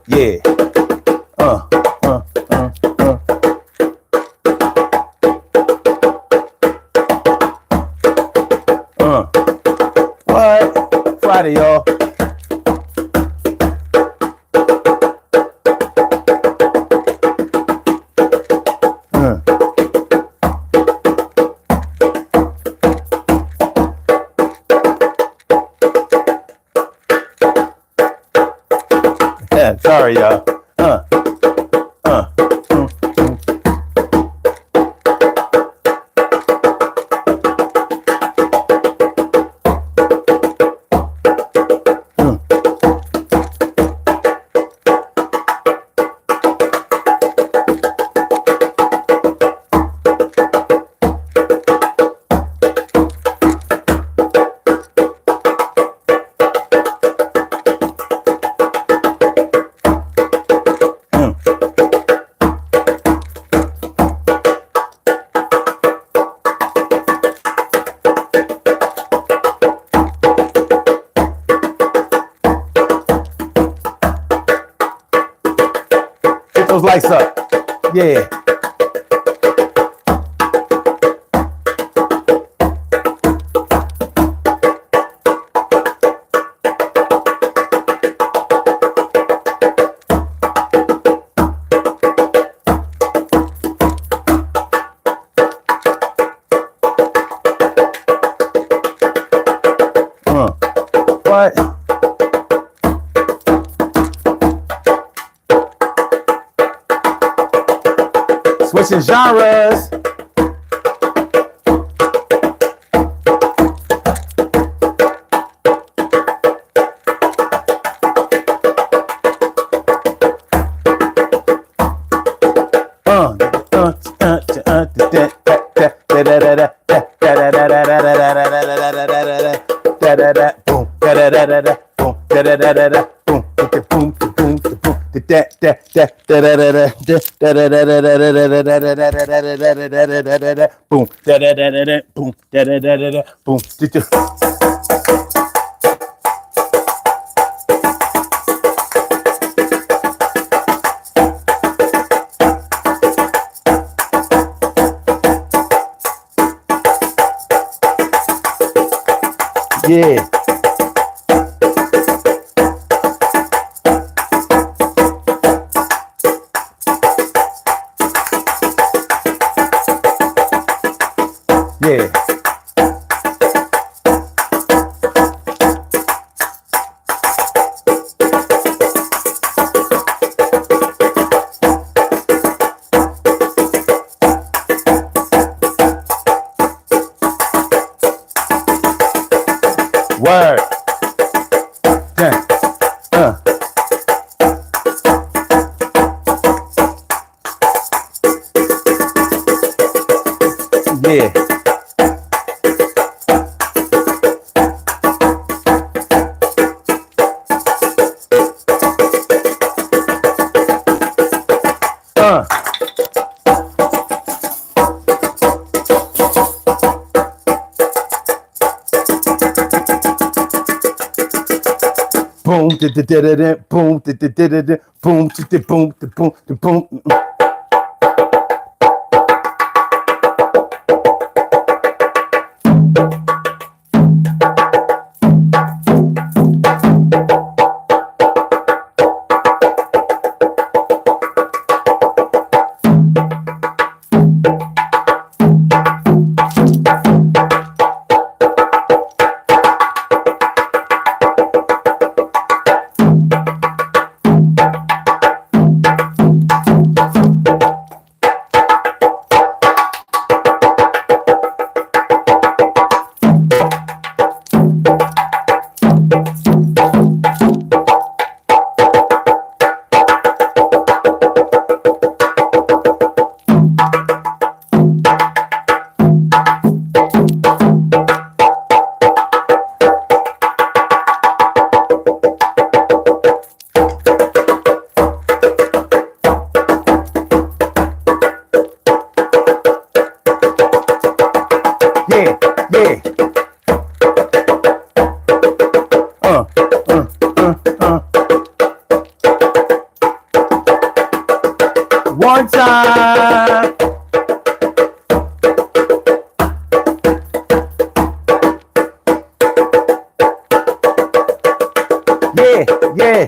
Yeah. Uh, uh, uh, uh. What? Friday, y'all. Yeah, sorry, y'all. Get those lights up. Yeah. What? Switching genres. Yeah. Yeah. Word. Yeah. Yeah. Boom, da da da da da, boom, da da da da da, boom, da da boom, da boom, da boom. One time. Yeah, yeah.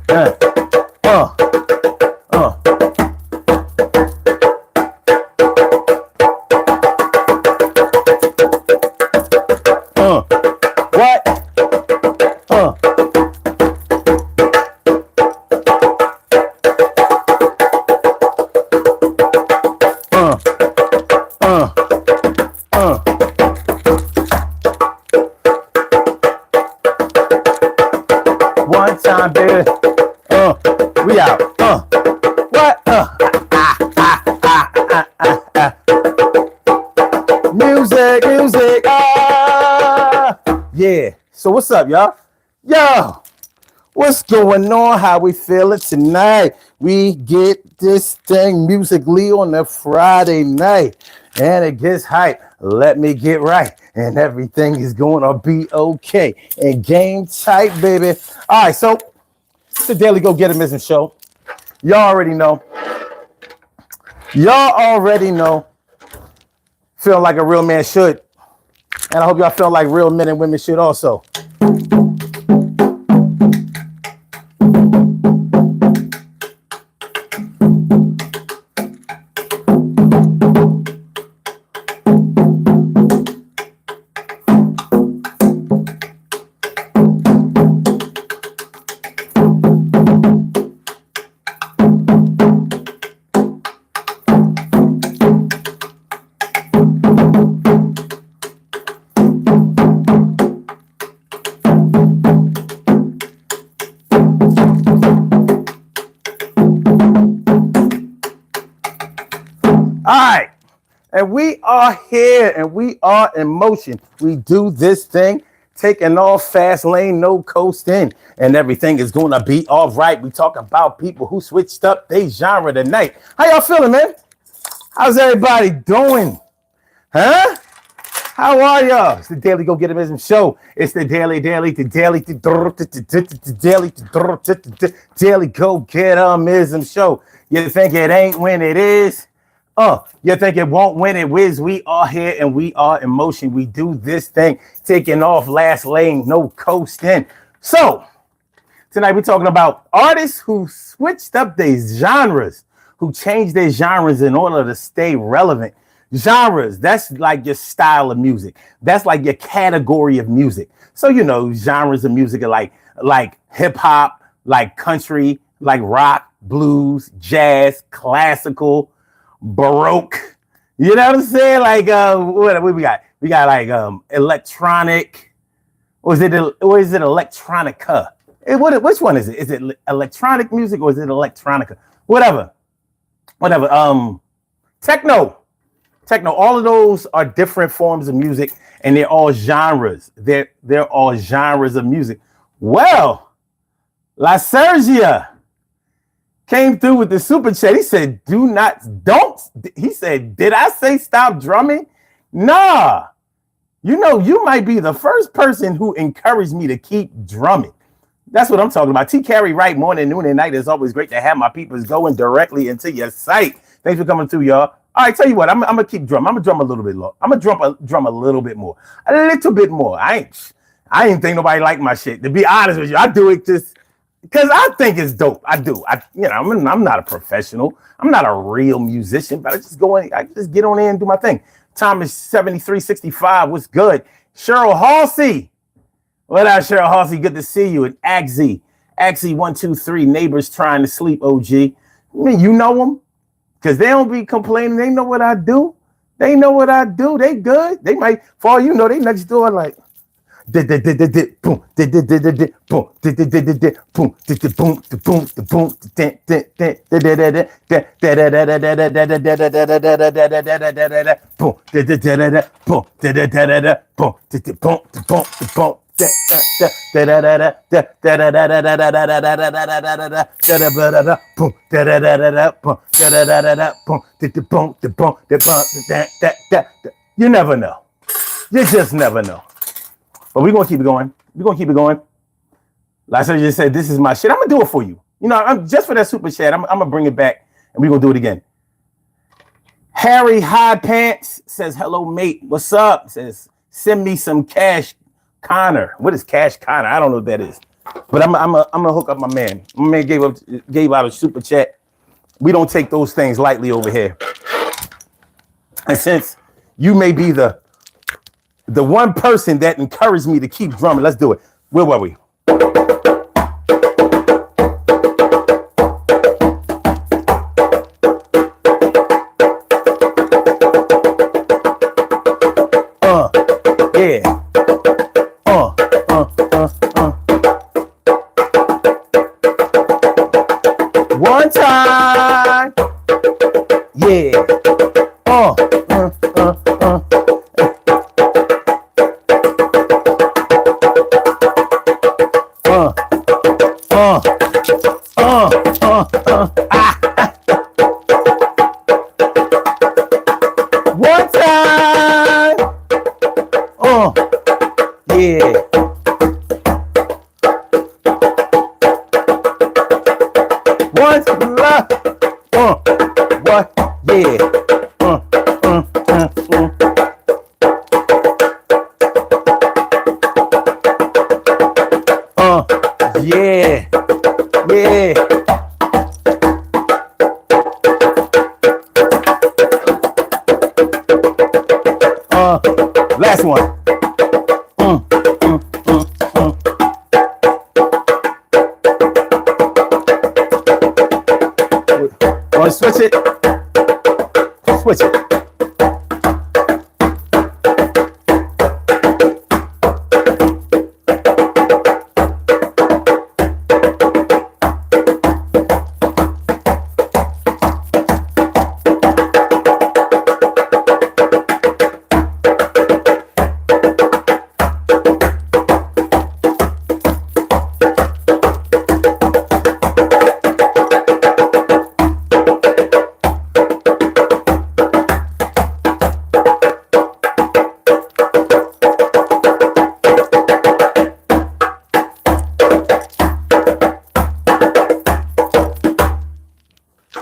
Uh. What? One time, baby. We out. What? Music, music. Yeah. So what's up, y'all? Yo, what's going on? How we feeling tonight? We get this thing musically on a Friday night, and it gets hype. Let me get right, and everything is going to be okay. And game tight, baby. All right, so it's the Daily Go Getimism show. Y'all already know. Feel like a real man should. And I hope y'all feel like real men and women should also. All right, and we are here and we are in motion. We do this thing, taking off fast lane, no coasting, and everything is going to be all right. We talk about people who switched up their genre tonight. How y'all feeling, man? How's everybody doing? Huh? How are y'all? It's the Daily Go Getimism show. It's the Daily Go Getimism show. You think it ain't when it is? You think it won't when it whiz? We are here and we are in motion. We do this thing, taking off last lane, no coasting. So tonight we're talking about artists who switched up their genres, who changed their genres in order to stay relevant. Genres, that's like your style of music. That's like your category of music. So, you know, genres of music are like hip hop, like country, like rock, blues, jazz, classical, Baroque, you know what I'm saying? Like what we got? We got like electronic, or is it electronica? Which one is it? Is it electronic music or is it electronica? Whatever. Techno. All of those are different forms of music, and they're all genres. They're all genres of music. Well, La Sergia came through with the super chat. He said, don't. He said, did I say stop drumming? Nah. You know, you might be the first person who encouraged me to keep drumming. That's what I'm talking about. T. Carey Wright, morning, noon, and night. It's always great to have my peoples going directly into your site. Thanks for coming through, y'all. All right, tell you what, I'm gonna keep drumming. I'm gonna drum a little bit low. I'm gonna drum a little bit more. A little bit more. I ain't think nobody liked my shit. To be honest with you, I do it just because I think it's dope. I do. I'm not a professional. I'm not a real musician, but I just get on in and do my thing. Time is 73:65. What's good? Cheryl Halsey. What up, Cheryl Halsey? Good to see you. And Axie 123. Neighbors trying to sleep, OG. I mean, you know them? Because they don't be complaining. They know what I do. They good. They might, for all you know, they next door like. Boom, boom, you never know. You just never know. But we're going to keep it going. Like I just said, this is my shit. I'm going to do it for you. You know, I'm just for that super chat. I'm going to bring it back and we're gonna do it again. Harry High Pants says, hello, mate. What's up? Says, send me some cash, Connor. What is cash, Connor? I don't know what that is. But I'm gonna hook up my man. My man gave out a super chat. We don't take those things lightly over here. And since you may be the one person that encouraged me to keep drumming, let's do it. Where were we? Yeah. One time. Yeah. One time. Yeah. What's love? What? Yeah. Yeah. Yeah. Last one. Want to switch it? Switch it.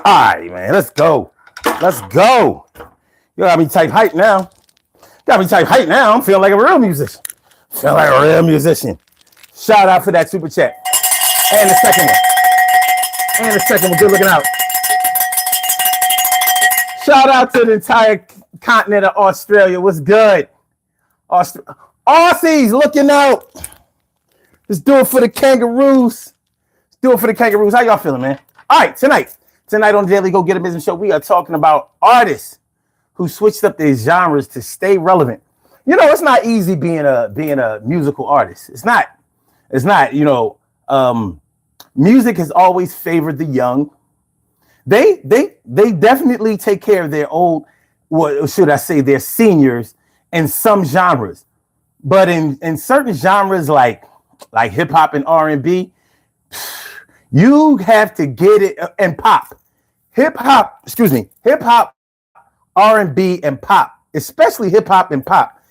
All right, man, let's go. Let's go. You got me type hype now. Got me type hype now. I'm feeling like a real musician. Feel like a real musician. Shout out for that super chat. And the second one. And the second one. Good looking out. Shout out to the entire continent of Australia. What's good? Aussies looking out. Let's do it for the Kangaroos. Let's do it for the Kangaroos. How y'all feeling, man? All right, tonight on the Daily Go Get a Business Show, we are talking about artists who switched up their genres to stay relevant. You know, it's not easy being a musical artist. It's not. You know, music has always favored the young. They definitely take care of their old, what should I say, their seniors in some genres, but in certain genres like hip hop and R&B, you have to get it, and pop. Hip hop, R&B, and pop, especially hip hop and pop.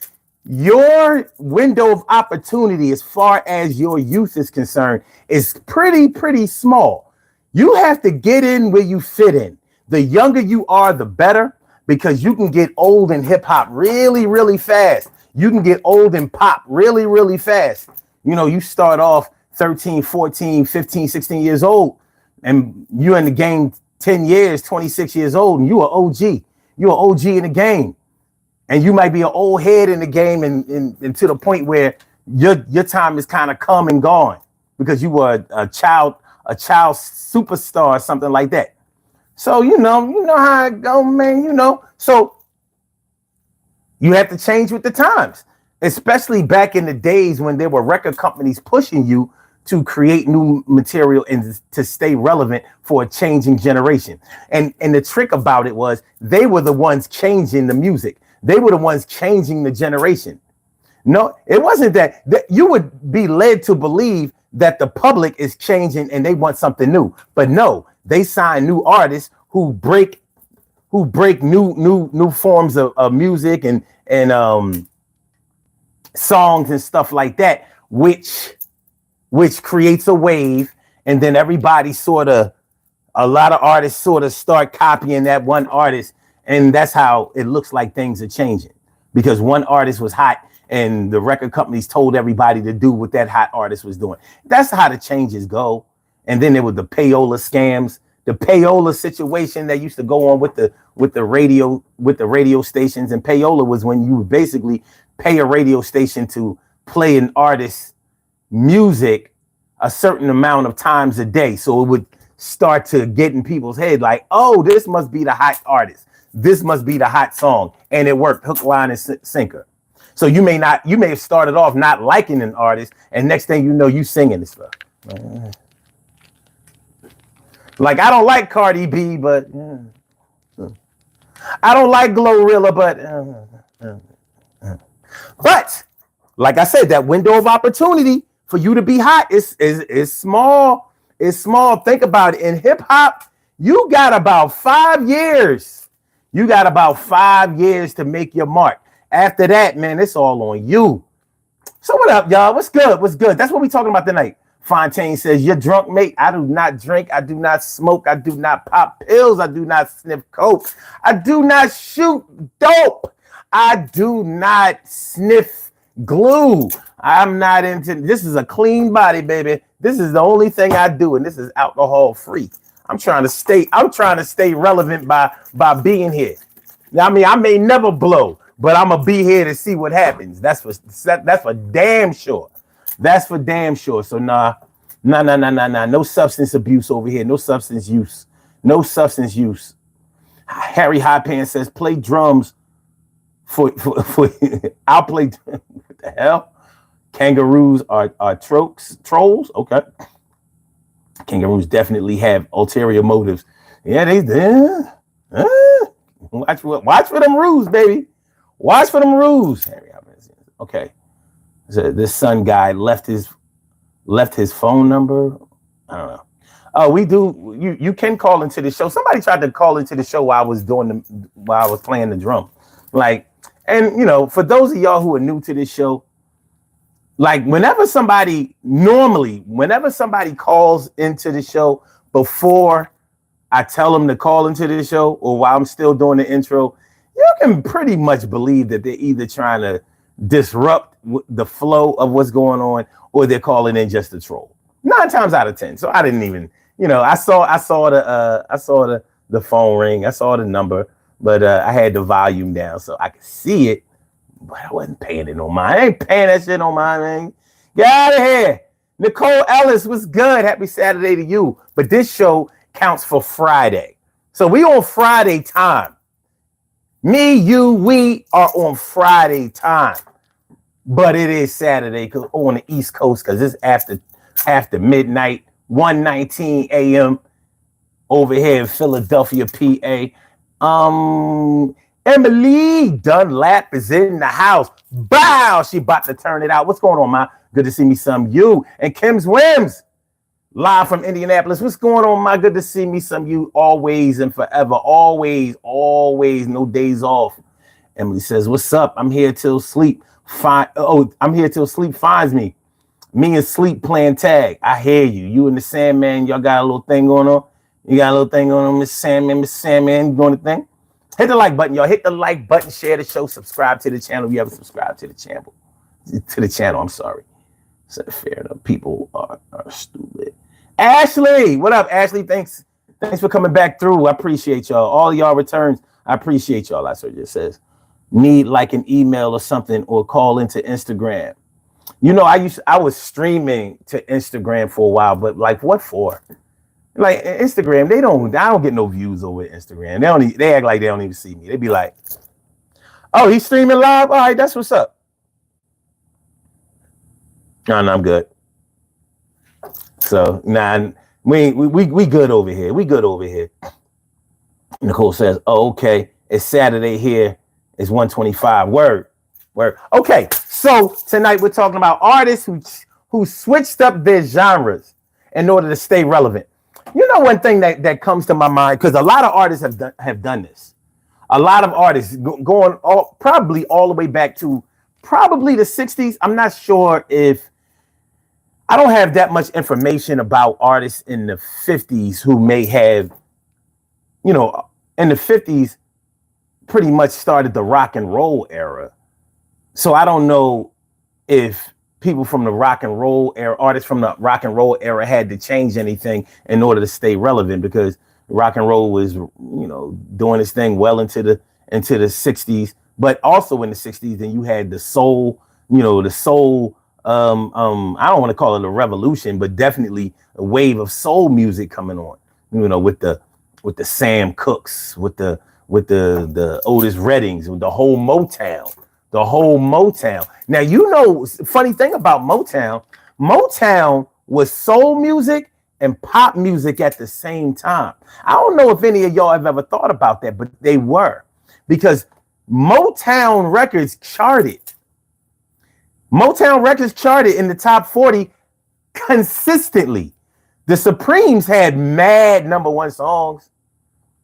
Your window of opportunity as far as your youth is concerned is pretty small. You have to get in where you fit in. The younger you are, the better, because you can get old in hip hop really fast. You can get old in pop really fast. You know, you start off 13, 14, 15, 16 years old, and you're in the game 10 years, 26 years old, and you're an OG. You're an OG in the game. And you might be an old head in the game and to the point where your time is kind of come and gone because you were a child superstar or something like that. So, you know how it go, man, you know. So you have to change with the times, especially back in the days when there were record companies pushing you to create new material and to stay relevant for a changing generation. And the trick about it was they were the ones changing the music. They were the ones changing the generation. No, it wasn't that you would be led to believe that the public is changing and they want something new. But no, they sign new artists who break new forms of music and songs and stuff like that, which creates a wave, and then everybody sort of a lot of artists sort of start copying that one artist, and that's how it looks like things are changing, because one artist was hot and the record companies told everybody to do what that hot artist was doing. That's how the changes go. And then there were the payola scams, the payola situation that used to go on with the radio stations. And payola was when you would basically pay a radio station to play an artist's music a certain amount of times a day. So it would start to get in people's head like, oh, this must be the hot artist. This must be the hot song. And it worked hook, line, and sinker. So you may have started off not liking an artist, and next thing you know, you singing this stuff. Like, I don't like Cardi B, but I don't like Glorilla, but like I said, that window of opportunity for you to be hot is small. It's small. Think about it. In hip hop, you got about 5 years. You got about 5 years to make your mark. After that, man, it's all on you. So what up, y'all? What's good? What's good? That's what we talking about tonight. Fontaine says, you're drunk, mate. I do not drink. I do not smoke. I do not pop pills. I do not sniff coke. I do not shoot dope. I do not sniff glue. I'm not into, this is a clean body, baby. This is the only thing I do, and this is alcohol free. I'm trying to stay relevant by being here. Now, I mean, I may never blow, but I'm gonna be here to see what happens. That's for damn sure. That's for damn sure. So nah. No substance abuse over here. No substance use. No substance use. Harry High Pants says, play drums for I'll play. What the hell? Kangaroos are trolls. Okay. Kangaroos definitely have ulterior motives. Yeah, watch for them rules, baby. Watch for them rules. Harry High Pants. Okay. So this son guy left his phone number. I don't know. Oh, we do. You can call into the show. Somebody tried to call into the show while I was playing the drum. Like, and you know, for those of y'all who are new to this show, like whenever somebody calls into the show before I tell them to call into the show, or while I'm still doing the intro, you can pretty much believe that they're either trying to disrupt the flow of what's going on, or they're calling in just to troll. 9 times out of 10. So I didn't even, I saw the phone ring. I saw the number, but I had the volume down so I could see it, but I wasn't paying it no mind. I ain't paying that shit no mind, man. Get out of here. Nicole Ellis, what's good? Happy Saturday to you. But this show counts for Friday. So we on Friday time. Me, you, we are on Friday time. But it is Saturday on the East Coast, because it's after midnight, 1:19 a.m. over here in Philadelphia, PA. Emily Dunlap is in the house. Bow! She about to turn it out. What's going on, ma? Good to see me some you. And Kim's Wims, live from Indianapolis. What's going on, ma? Good to see me some you, always and forever. Always, no days off. Emily says, what's up? I'm here till sleep. I'm here till sleep finds me. Me and sleep playing tag. I hear you. You and the Sandman, y'all got a little thing going on. You got a little thing going on, Miss Sandman, you doing the thing? Hit the like button, y'all. Hit the like button, share the show, subscribe to the channel. If you ever subscribe to the channel. I'm sorry. So fair enough. People are stupid. Ashley, what up, Ashley? Thanks for coming back through. I appreciate y'all. All y'all returns, I appreciate y'all. That's what it says. Need like an email or something, or call into Instagram. I was streaming to Instagram for a while, but like what for? Like Instagram, I don't get no views over Instagram. They act like they don't even see me. They be like, oh, he's streaming live? All right, that's what's up. No, I'm good. So we good over here. We good over here. Nicole says, oh, okay. It's Saturday here. It's 1:25. Word. Okay, so tonight we're talking about artists who switched up their genres in order to stay relevant. One thing that comes to my mind, because a lot of artists have done this. A lot of artists going probably all the way back to probably the 60s. I'm not sure if I don't have that much information about artists in the 50s who may have, in the 50s pretty much started the rock and roll era. So I don't know if people from the rock and roll era, artists from the rock and roll era had to change anything in order to stay relevant, because rock and roll was, doing its thing well into the 60s, but also in the 60s, then you had the soul, the soul. I don't want to call it a revolution, but definitely a wave of soul music coming on, with the Sam Cookes, with the Otis Reddings, with the whole Motown. Now, funny thing about Motown was soul music and pop music at the same time. I don't know if any of y'all have ever thought about that, but they were, because Motown Records charted. Motown Records charted in the top 40 consistently. The Supremes had mad #1 songs.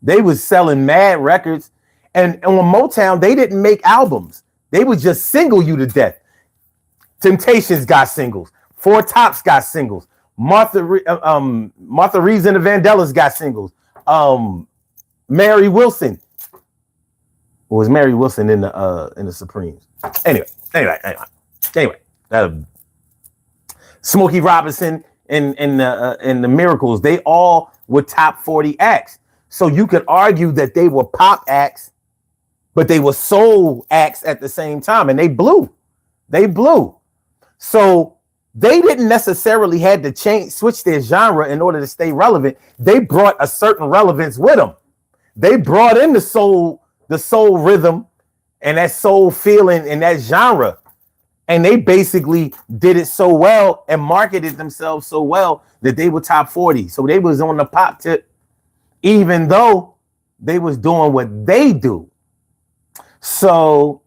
They was selling mad records. And on Motown, they didn't make albums. They would just single you to death. Temptations got singles. Four Tops got singles. Martha Reeves and the Vandellas got singles. Mary Wilson. Was Mary Wilson in the Supremes? Anyway. Smokey Robinson and the Miracles, they all were top 40 acts. So you could argue that they were pop acts, but they were soul acts at the same time, and they blew. So they didn't necessarily had to switch their genre in order to stay relevant. They brought a certain relevance with them. They brought in the soul rhythm and that soul feeling in that genre. And they basically did it so well and marketed themselves so well that they were top 40. So they was on the pop tip, even though they was doing what they do. So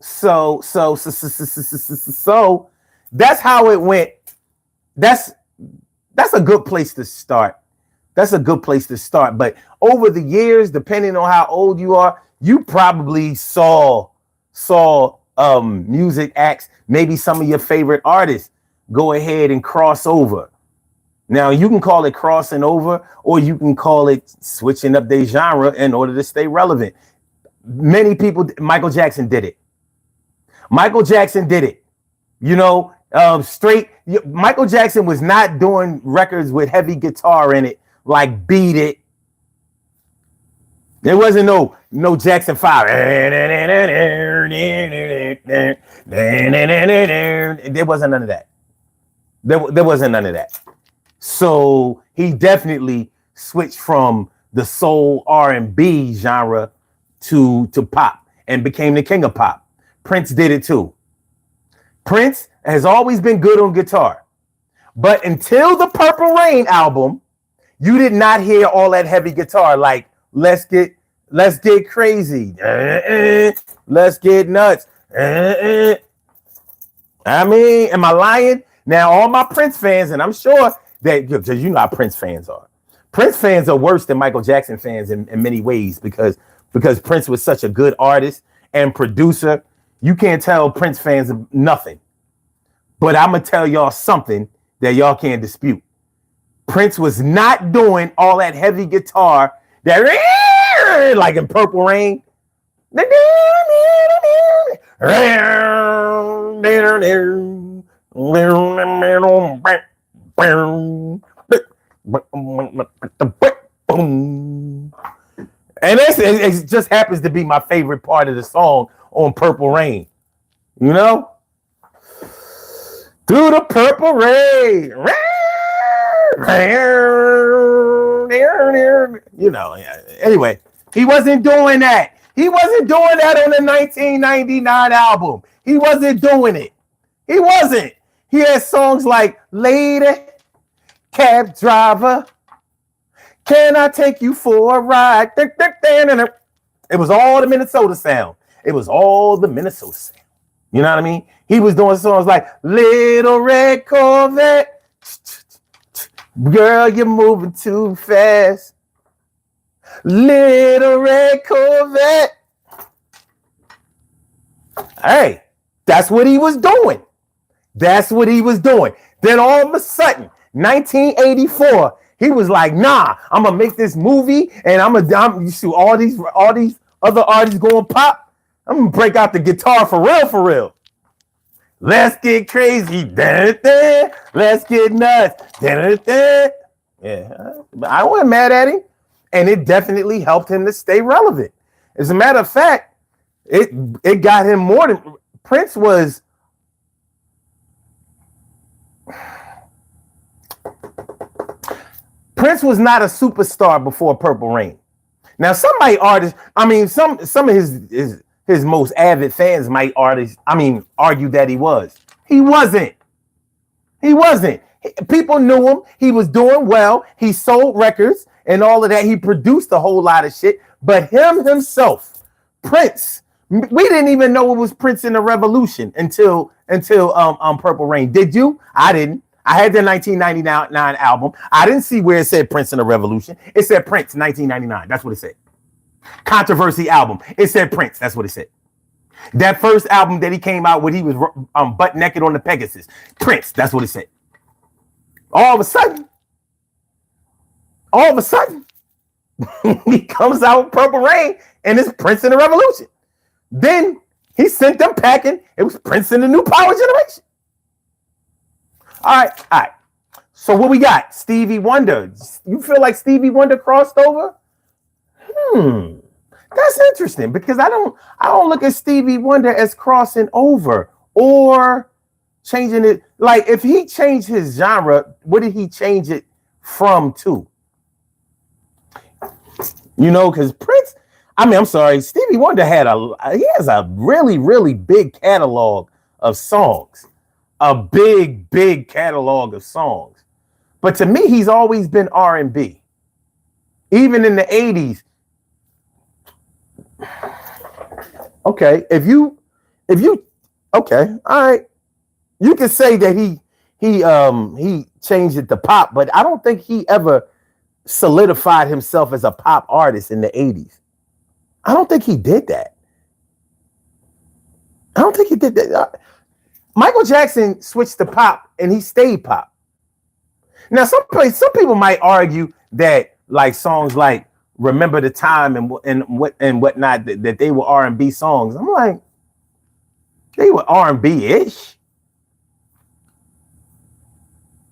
that's how it went. That's a good place to start. But over the years, depending on how old you are, you probably saw music acts, maybe some of your favorite artists go ahead and cross over. Now, you can call it crossing over, or you can call it switching up their genre in order to stay relevant. Many people, Michael Jackson did it. Michael Jackson was not doing records with heavy guitar in it, like Beat It. There wasn't no Jackson 5. There wasn't none of that. There wasn't none of that. So he definitely switched from the soul R&B genre to pop and became the king of pop. Prince did it too. Prince has always been good on guitar, but until the Purple Rain album, you did not hear all that heavy guitar like let's get crazy, let's get nuts. I mean, am I lying? Now, all my Prince fans, and I'm sure that, because you know how Prince fans are. Prince fans are worse than Michael Jackson fans in many ways, because Prince was such a good artist and producer. You can't tell Prince fans nothing. But I'm going to tell y'all something that y'all can't dispute. Prince was not doing all that heavy guitar that, like in Purple Rain. And it just happens to be my favorite part of the song on Purple Rain. You know? Through the purple rain. You know, anyway, he wasn't doing that. He wasn't doing that on the 1999 album. He wasn't doing it. He wasn't. He had songs like Lady, Cab Driver, Can I Take You for a Ride? It was all the Minnesota sound. You know what I mean? He was doing songs like Little Red Corvette. Girl, you're moving too fast. Little Red Corvette. Hey, that's what he was doing. Then all of a sudden, 1984, he was like, nah, I'm gonna make this movie and you see all these other artists going pop. I'm gonna break out the guitar for real, for real. Let's get crazy. Da-da-da. Let's get nuts. Da-da-da. Yeah, I wasn't mad at him. And it definitely helped him to stay relevant. As a matter of fact, it got him more than Prince was. Prince was not a superstar before Purple Rain. Now, some artists, some of his most avid fans might argue that he was. He wasn't. He wasn't. People knew him. He was doing well. He sold records and all of that. He produced a whole lot of shit. But himself, Prince, we didn't even know it was Prince in the Revolution until Purple Rain. Did you? I didn't. I had the 1999 album. I didn't see where it said Prince in the Revolution. It said Prince 1999. That's what it said. Controversy album. It said Prince. That's what it said. That first album that he came out with, he was butt naked on the Pegasus. Prince. That's what it said. All of a sudden, he comes out with Purple Rain and it's Prince in the Revolution. Then he sent them packing. It was Prince in the New Power Generation. All right. So what we got? Stevie Wonder. You feel like Stevie Wonder crossed over? That's interesting because I don't look at Stevie Wonder as crossing over or changing it. Like if he changed his genre, what did he change it from to? You know, because Prince, I'm sorry, Stevie Wonder he has a really, really big catalog of songs. A big, big catalog of songs. But to me, he's always been R&B. Even in the 80s. Okay, if you okay, all right. You can say that he changed it to pop, but I don't think he ever solidified himself as a pop artist in the 80s. I don't think he did that. I don't think he did that. Michael Jackson switched to pop and he stayed pop. Now, some people might argue that like songs like "Remember the Time" and whatnot that they were R&B songs. I'm like, they were R&B-ish.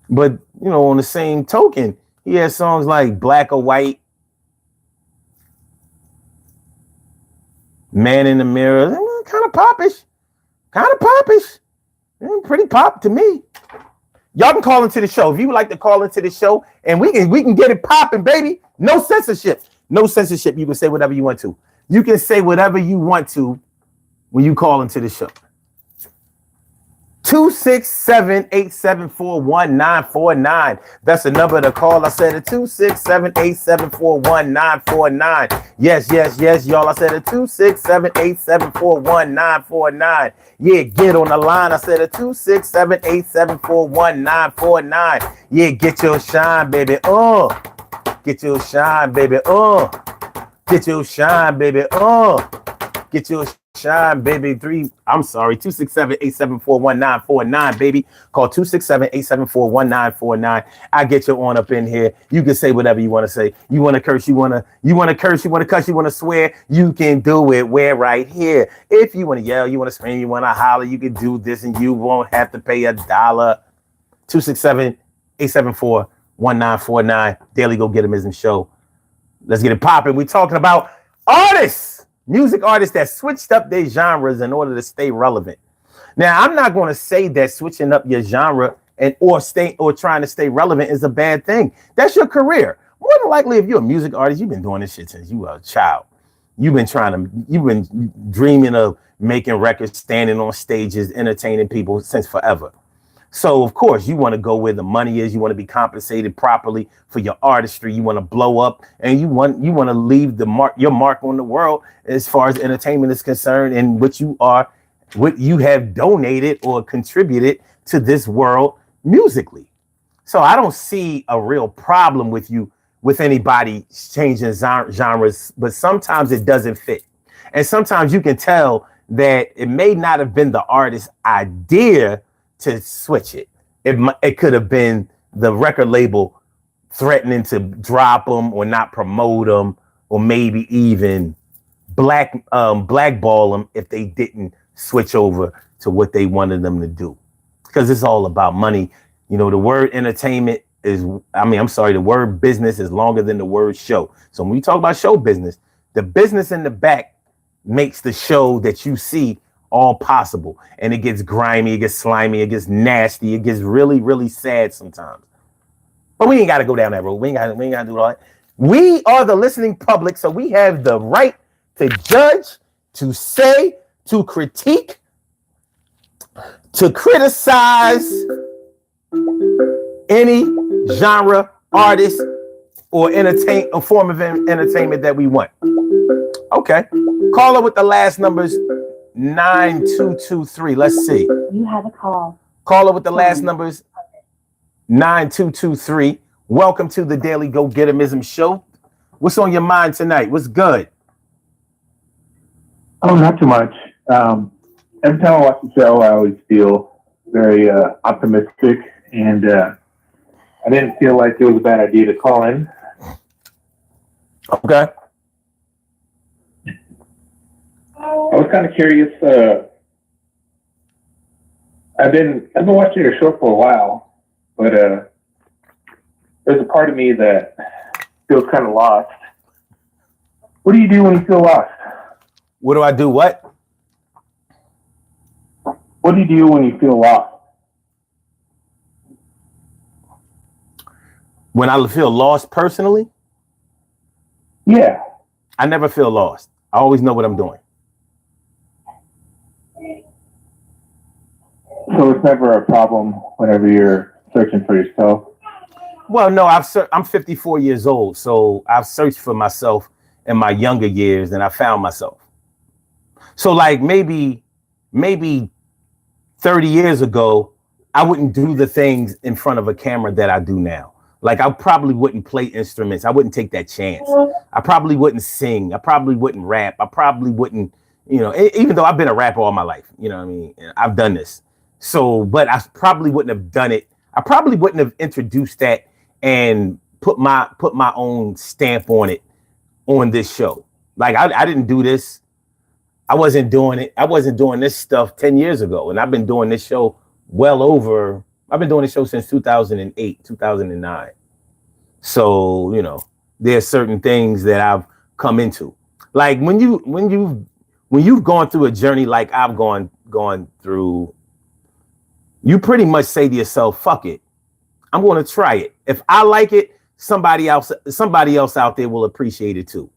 But you know, on the same token, he had songs like "Black or White," "Man in the Mirror," kind of popish. Pretty pop to me. Y'all can call into the show if you would like to call into the show, and we can get it popping, baby. No censorship. No censorship. You can say whatever you want to. You can say whatever you want to when you call into the show. 267-874-1949. That's the number to call. I said it. 267-874-1949. Yes. Y'all, I said it. 267-874-1949. Yeah, get on the line. I said it. 267-874-1949. Yeah, get your shine, baby. Get your shine, baby. Get your shine, baby. Get your shine, baby. 267-874-1949, baby. Call 267-874-1949. I get you on up in here. You can say whatever you want to say. You want to curse, you want to curse, you want to cuss, you want to swear, you can do it. We're right here. If you want to yell, you want to scream, you want to holler, you can do this and you won't have to pay $1. 267-874-1949. Daily Go Get 'Em show. Let's get it popping. We're talking about artists. Music artists that switched up their genres in order to stay relevant. Now, I'm not going to say that switching up your genre or trying to stay relevant is a bad thing. That's your career. More than likely, if you're a music artist, you've been doing this shit since you were a child. You've been dreaming of making records, standing on stages, entertaining people since forever. So, of course, you want to go where the money is. You want to be compensated properly for your artistry. You want to blow up, and you want to leave your mark on the world as far as entertainment is concerned, and what you have donated or contributed to this world musically. So I don't see a real problem with anybody changing genres, but sometimes it doesn't fit, and sometimes you can tell that it may not have been the artist's idea to switch it. it could have been the record label threatening to drop them or not promote them, or maybe even blackball them if they didn't switch over to what they wanted them to do. Because it's all about money. You know, the word entertainment the word business is longer than the word show. So when we talk about show business, the business in the back makes the show that you see all possible. And it gets grimy, it gets slimy, it gets nasty, it gets really, really sad sometimes. But we ain't got to go down that road. We ain't got to do all that. We are the listening public, so we have the right to judge, to say, to critique, to criticize any genre, artist, or a form of entertainment that we want. Okay. Caller with the last numbers 9223. Let's see. You have a call. Caller with the last numbers 9223. Welcome to the Daily Go Getimism Show. What's on your mind tonight? What's good? Oh, not too much. Every time I watch the show, I always feel very optimistic, and I didn't feel like it was a bad idea to call in. Okay. I was kind of curious. I've been watching your show for a while, but there's a part of me that feels kind of lost. What do you do when you feel lost? What do I do? What? What do you do when you feel lost? When I feel lost personally? Yeah. I never feel lost. I always know what I'm doing. So it's never a problem whenever you're searching for yourself? Well, no, I'm 54 years old, so I've searched for myself in my younger years, and I found myself. So like maybe 30 years ago, I wouldn't do the things in front of a camera that I do now. Like I probably wouldn't play instruments. I wouldn't take that chance. I probably wouldn't sing. I probably wouldn't rap. I probably wouldn't, even though I've been a rapper all my life, you know what I mean? I've done this. So, but I probably wouldn't have done it. I probably wouldn't have introduced that and put my own stamp on it on this show. Like I didn't do this. I wasn't doing it. I wasn't doing this stuff 10 years ago. And I've been doing this show I've been doing this show since 2008, 2009. So, there are certain things that I've come into. Like when you've gone through a journey like I've gone through, you pretty much say to yourself, fuck it. I'm going to try it. If I like it, somebody else out there will appreciate it too.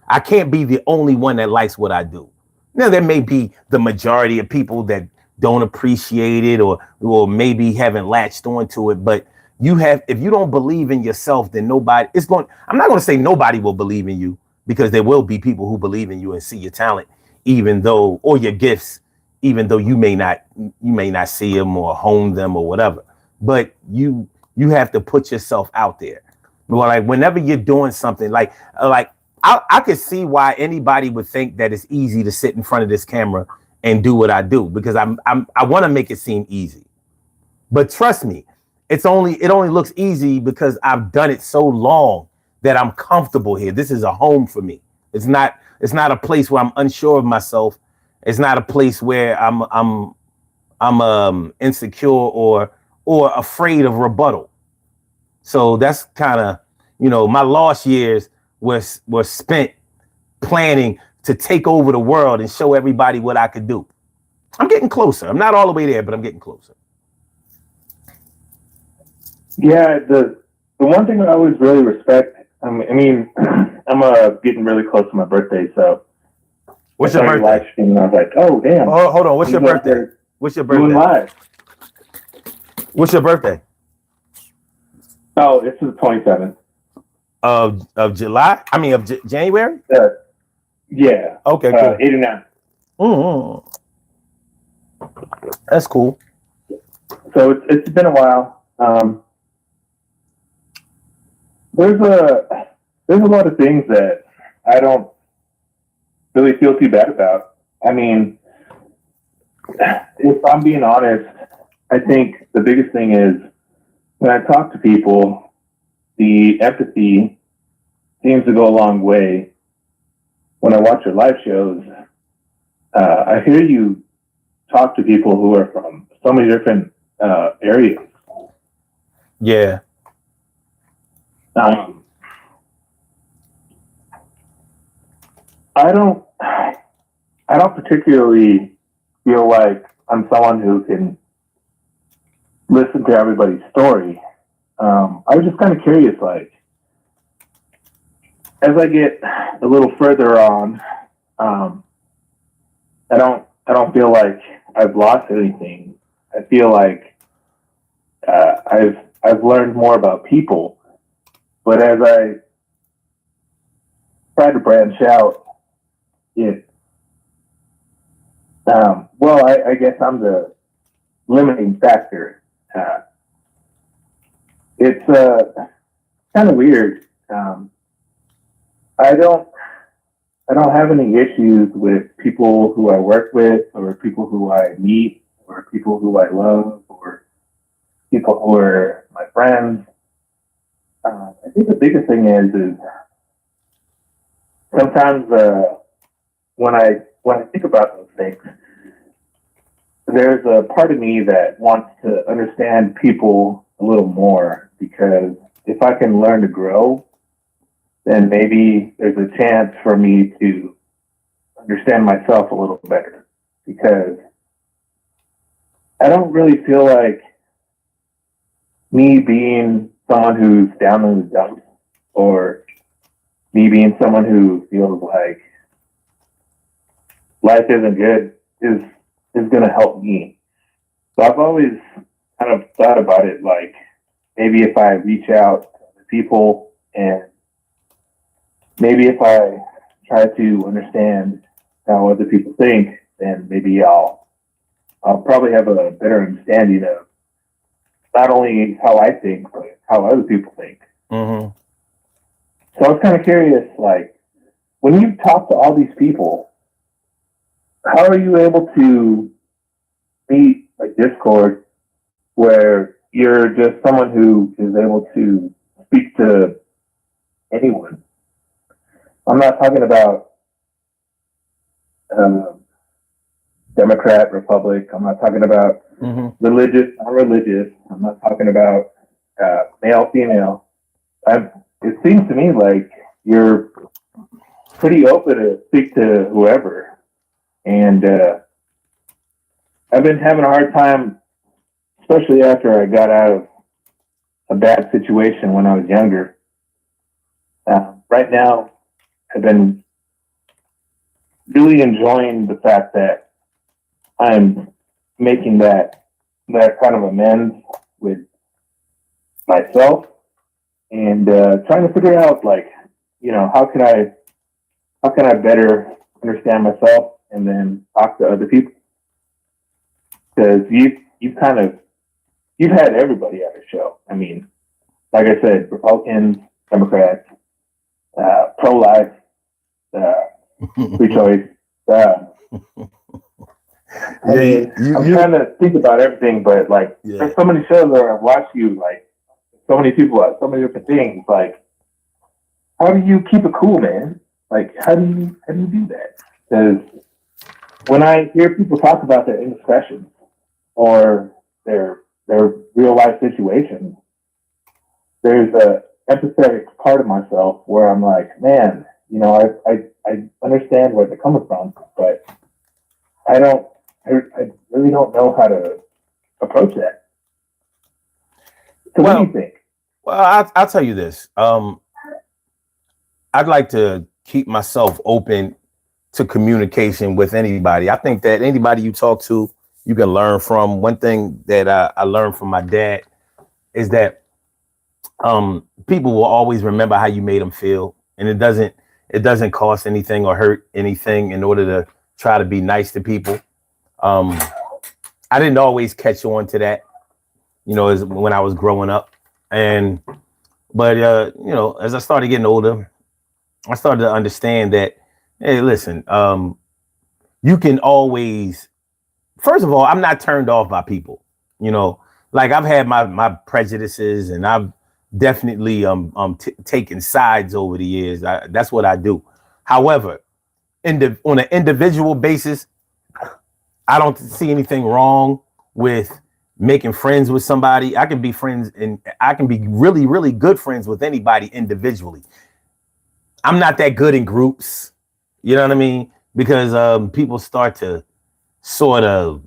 I can't be the only one that likes what I do. Now, there may be the majority of people that don't appreciate it or maybe haven't latched onto it. But if you don't believe in yourself, then I'm not going to say nobody will believe in you, because there will be people who believe in you and see your talent, or your gifts, even though you may not see them or hone them or whatever. But you have to put yourself out there. Well, like whenever you're doing something like I could see why anybody would think that it's easy to sit in front of this camera and do what I do, because I want to make it seem easy. But trust me, it only looks easy because I've done it so long that I'm comfortable here. This is a home for me. It's not a place where I'm unsure of myself. It's not a place where I'm insecure or afraid of rebuttal. So that's kind of, my lost years were spent planning to take over the world and show everybody what I could do. I'm getting closer. I'm not all the way there, but I'm getting closer. Yeah, the one thing that I always really respect, I'm getting really close to my birthday, so what's your birthday? And I was like, oh damn. Oh, hold on. What's your birthday? What's your birthday? Doing live. What's your birthday? Oh, it's the 27th. Of July? I mean, of January? Yeah. Okay, cool. 89. Mm-hmm. That's cool. So it's been a while. There's a lot of things that I don't really feel too bad about. I mean, if I'm being honest, I think the biggest thing is when I talk to people, the empathy seems to go a long way. When I watch your live shows, I hear you talk to people who are from so many different areas. Yeah. Um, I don't particularly feel like I'm someone who can listen to everybody's story. I was just kind of curious, like, as I get a little further on, I don't feel like I've lost anything. I feel like I've learned more about people. But as I try to branch out, it I guess I'm the limiting factor. It's kind of weird. I don't have any issues with people who I work with, or people who I meet, or people who I love, or people who are my friends. I think the biggest thing is sometimes when I think about those things, there's a part of me that wants to understand people a little more, because if I can learn to grow, then maybe there's a chance for me to understand myself a little better, because I don't really feel like me being someone who's down in the dumps, or me being someone who feels like life isn't good is going to help me. So I've always kind of thought about it like, maybe if I reach out to people, and maybe if I try to understand how other people think, then maybe I'll probably have a better understanding of not only how I think, but how other people think. Mm-hmm. So I was kind of curious, like, when you talk to all these people, how are you able to meet a Discord where you're just someone who is able to speak to anyone? I'm not talking about Democrat, Republic. I'm not talking about religious, non-religious. I'm not talking about male, female. It seems to me like you're pretty open to speak to whoever. And I've been having a hard time, especially after I got out of a bad situation when I was younger. Right now, I've been really enjoying the fact that I'm making that kind of amends with myself, and trying to figure out, like, how can I better understand myself and then talk to other people, because you've had everybody at your show. I mean, like I said, Republicans, Democrats, pro-life, free choice. I'm trying to think about everything, but like, there's so many shows where I've watched you, like, so many people at so many different things. Like, how do you keep it cool, man? Like, how do you do that? Because when I hear people talk about their indiscretions or their real life situations, there's a empathetic part of myself where I'm like, man, I understand where they're coming from, but I really don't know how to approach that. So what do you think? Well, I'll tell you this. I'd like to keep myself open to communication with anybody. I think that anybody you talk to, you can learn from. One thing that I learned from my dad is that people will always remember how you made them feel, and it doesn't cost anything or hurt anything in order to try to be nice to people. I didn't always catch on to that, as when I was growing up, but as I started getting older, I started to understand that, hey, listen, you can always, first of all, I'm not turned off by people. You know, like I've had my prejudices, and I've definitely taken sides over the years. That's what I do. However, on an individual basis, I don't see anything wrong with making friends with somebody. I can be friends, and I can be really, really good friends with anybody individually. I'm not that good in groups. You know what I mean? Because people start to sort of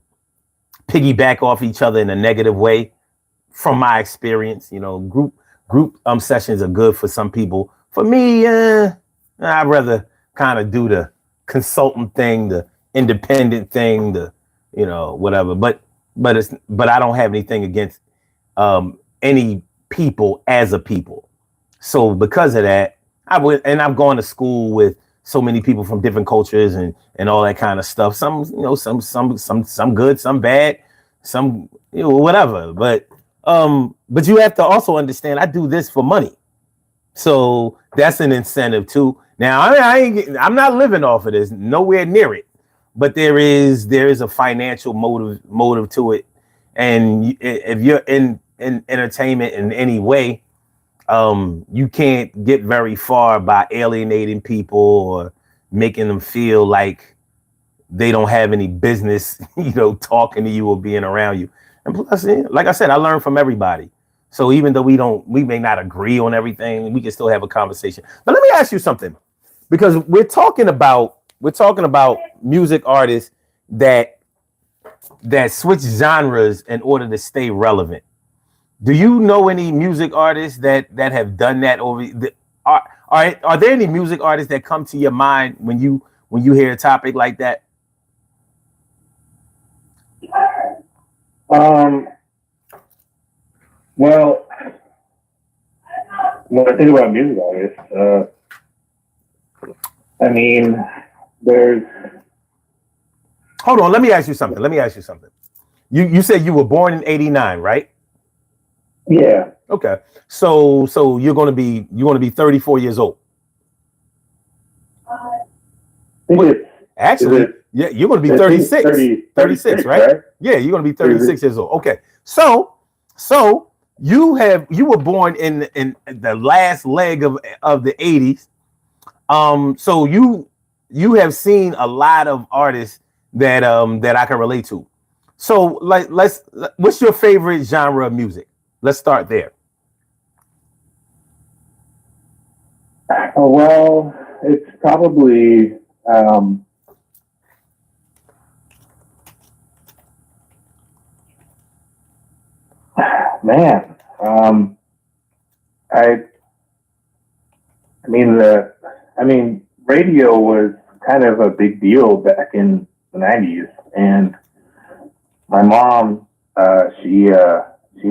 piggyback off each other in a negative way. From my experience, you know, group sessions are good for some people. For me, I'd rather kind of do the consultant thing, the independent thing, the whatever. But I don't have anything against any people as a people. So because of that, I've gone to school with so many people from different cultures and all that kind of stuff. Some some good, some bad, some whatever. But you have to also understand I do this for money. So that's an incentive too. Now I'm not living off of this, nowhere near it. But there is a financial motive to it. And if you're in entertainment in any way, you can't get very far by alienating people or making them feel like they don't have any business, talking to you or being around you. And plus, like I said, I learn from everybody. So even though we may not agree on everything, we can still have a conversation. But let me ask you something, because we're talking about music artists that switch genres in order to stay relevant. Do you know any music artists that have done that over? Are there any music artists that come to your mind when you hear a topic like that? Well, when I think about music artists, I mean, there's. Hold on, let me ask you something. You said you were born in '89, right? Yeah. Okay. So you're going to be 34 years old. Actually, yeah, you're going to be 36. 36, right? Yeah, you're going to be 36 years old. Okay. So you were born in the last leg of the 80s. So you have seen a lot of artists that I can relate to. So what's your favorite genre of music? Let's start there. Oh, well, it's probably man. I mean, radio was kind of a big deal back in the 90s, and my mom, she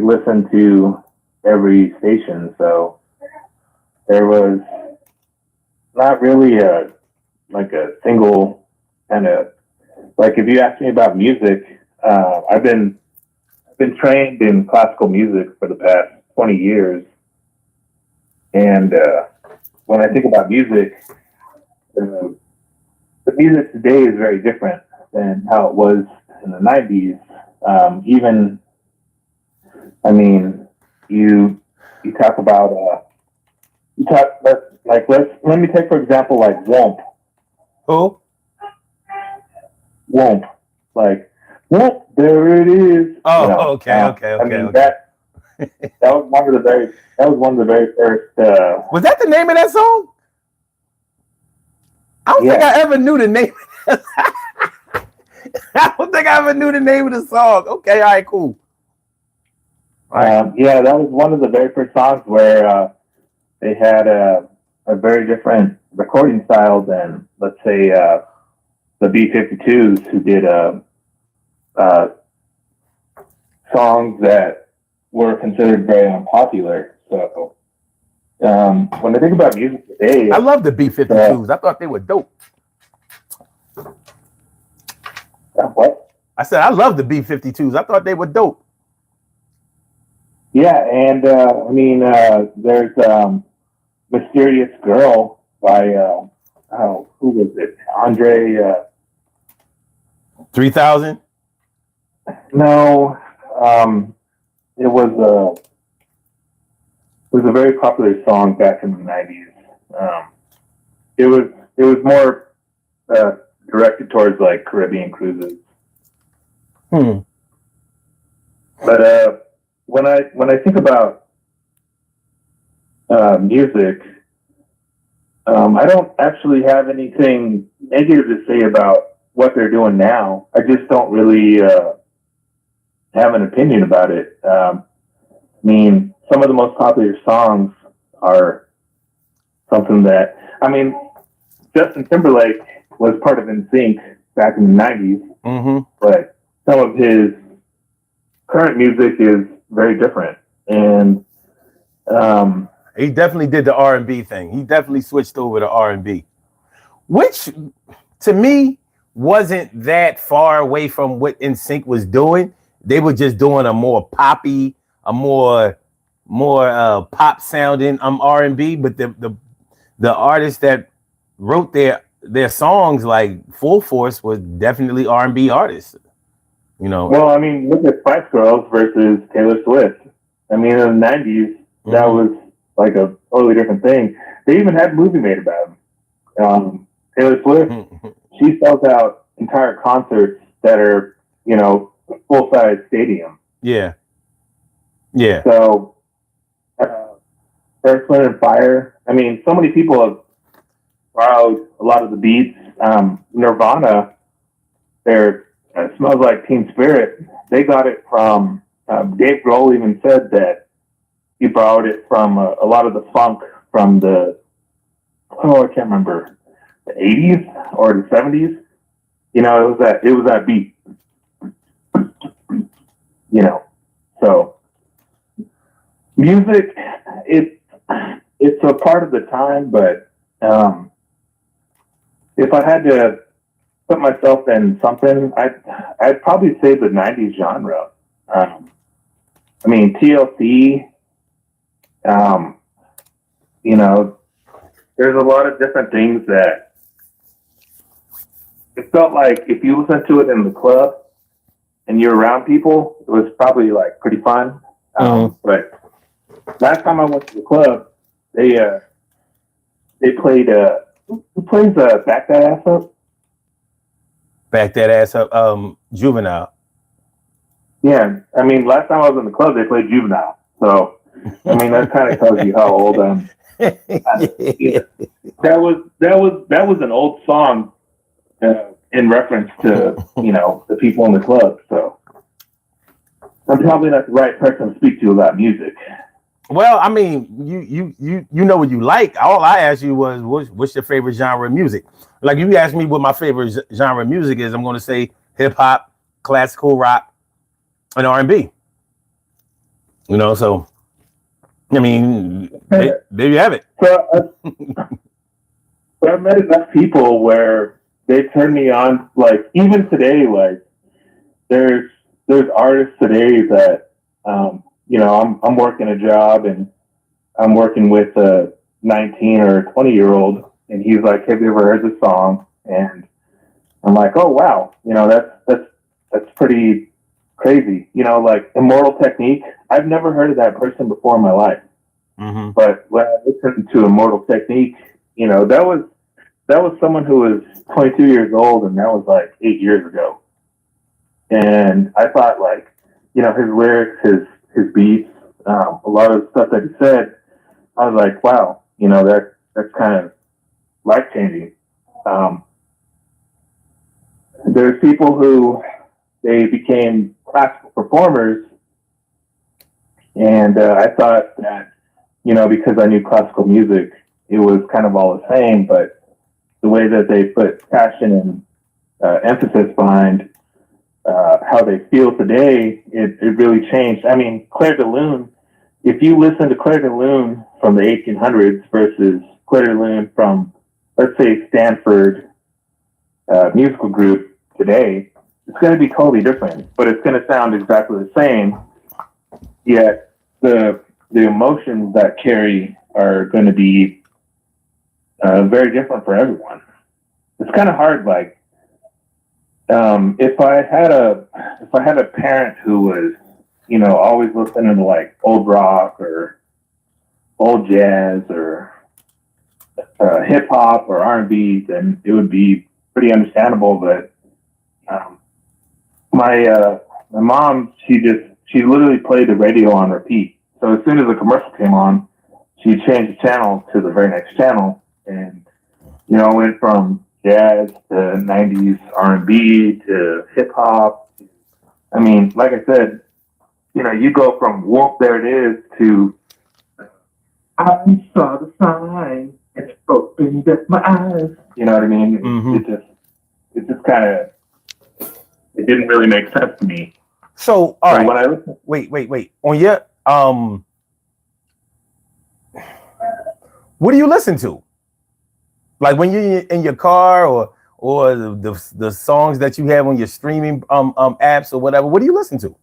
listened to every station, so there was not really a single kind of, like, if you ask me about music, I've been trained in classical music for the past 20 years, and when I think about music, the music today is very different than how it was in the 90s. Even, I mean, you talk about let me take for example like Womp. Who? Womp, like Womp. There it is. Oh, okay. I mean, okay. That was one of the very first. Was that the name of that song? I don't think I ever knew the name. I don't think I ever knew the name of the song. Okay, all right, cool. Yeah, that was one of the very first songs where they had a very different recording style than, let's say, the B-52s, who did songs that were considered very unpopular. So when I think about music today, I love the B-52s. I thought they were dope. What? I said I love the B-52s. I thought they were dope. Yeah, and I mean, there's "Mysterious Girl" by who was it? Andre 3000? No, it was a very popular song back in the '90s. It was more directed towards like Caribbean cruises. But when I think about music, I don't actually have anything negative to say about what they're doing now. I just don't really have an opinion about it. I mean, some of the most popular songs are something that, I mean, Justin Timberlake was part of NSYNC back in the '90s, but some of his current music is very different. And he definitely did the R&B thing. He definitely switched over to R&B, which to me wasn't that far away from what NSYNC was doing. They were just doing a more poppy, a more pop sounding R&B, but the artists that wrote their songs like Full Force was definitely R&B artists. You know. Well, I mean, look at Spice Girls versus Taylor Swift. I mean, in the '90s, that was like a totally different thing. They even had a movie made about them. Taylor Swift, she sells out entire concerts that are, you know, full size stadium. Yeah. So, Earth, Wind and Fire. I mean, so many people have borrowed a lot of the beats. Nirvana, their Smells Like Teen Spirit, they got it from, Dave Grohl even said that he borrowed it from a lot of the funk from I can't remember, the 80s or the 70s. You know, it was that beat. You know, so music, it's a part of the time, but if I had to put myself in something, I'd probably say the '90s genre. I mean, TLC. You know, there's a lot of different things that it felt like if you listen to it in the club and you're around people, it was probably like pretty fun. But last time I went to the club, they played who plays Back That Ass Up? Back That Ass Up, Juvenile. Yeah, I mean, last time I was in the club, they played Juvenile. So, I mean, that kind of tells you how old I am. Yeah. That was an old song in reference to, you know, the people in the club. So, I'm probably not the right person to speak to about music. Well, I mean, you know what you like. All I asked you was, what's your favorite genre of music? Like, you asked me what my favorite genre of music is, I'm going to say hip hop, classical rock, and R&B. You know, so I mean, there you have it. So I've met enough people where they turn me on. Like even today, like there's artists today that you know, I'm working a job and I'm working with a 19 or 20-year-old, and he's like, "Have you ever heard this song?" And I'm like, "Oh wow, you know, that's pretty crazy." You know, like Immortal Technique. I've never heard of that person before in my life. But when I listened to Immortal Technique, you know, that was someone who was 22 years old, and that was like 8 years ago. And I thought, like, you know, his lyrics, his beats, a lot of stuff that he said, I was like, wow, you know, that's kind of life changing. There's people who they became classical performers, and I thought that, you know, because I knew classical music, it was kind of all the same, but the way that they put passion and emphasis behind how they feel today, it really changed. I mean, Clair de Lune, if you listen to Clair de Lune from the 1800s versus Clair de Lune from, let's say, Stanford musical group today, it's going to be totally different, but it's going to sound exactly the same, yet the emotions that carry are going to be very different for everyone. It's kind of hard, like, if I had a parent who was always listening to like old rock or old jazz or hip hop or R&B, then it would be pretty understandable. But my mom, she literally played the radio on repeat. So as soon as the commercial came on, she changed the channel to the very next channel, and went from jazz to 90s R&B to hip hop. I mean, like I said, you go from Whoop, There It Is to I saw the sign, it opened up my eyes. You know what I mean? Mm-hmm. It just kind of, it didn't really make sense to me. So, all right. Wait. On your, what do you listen to? Like when you're in your car or the songs that you have on your streaming apps or whatever, what do you listen to?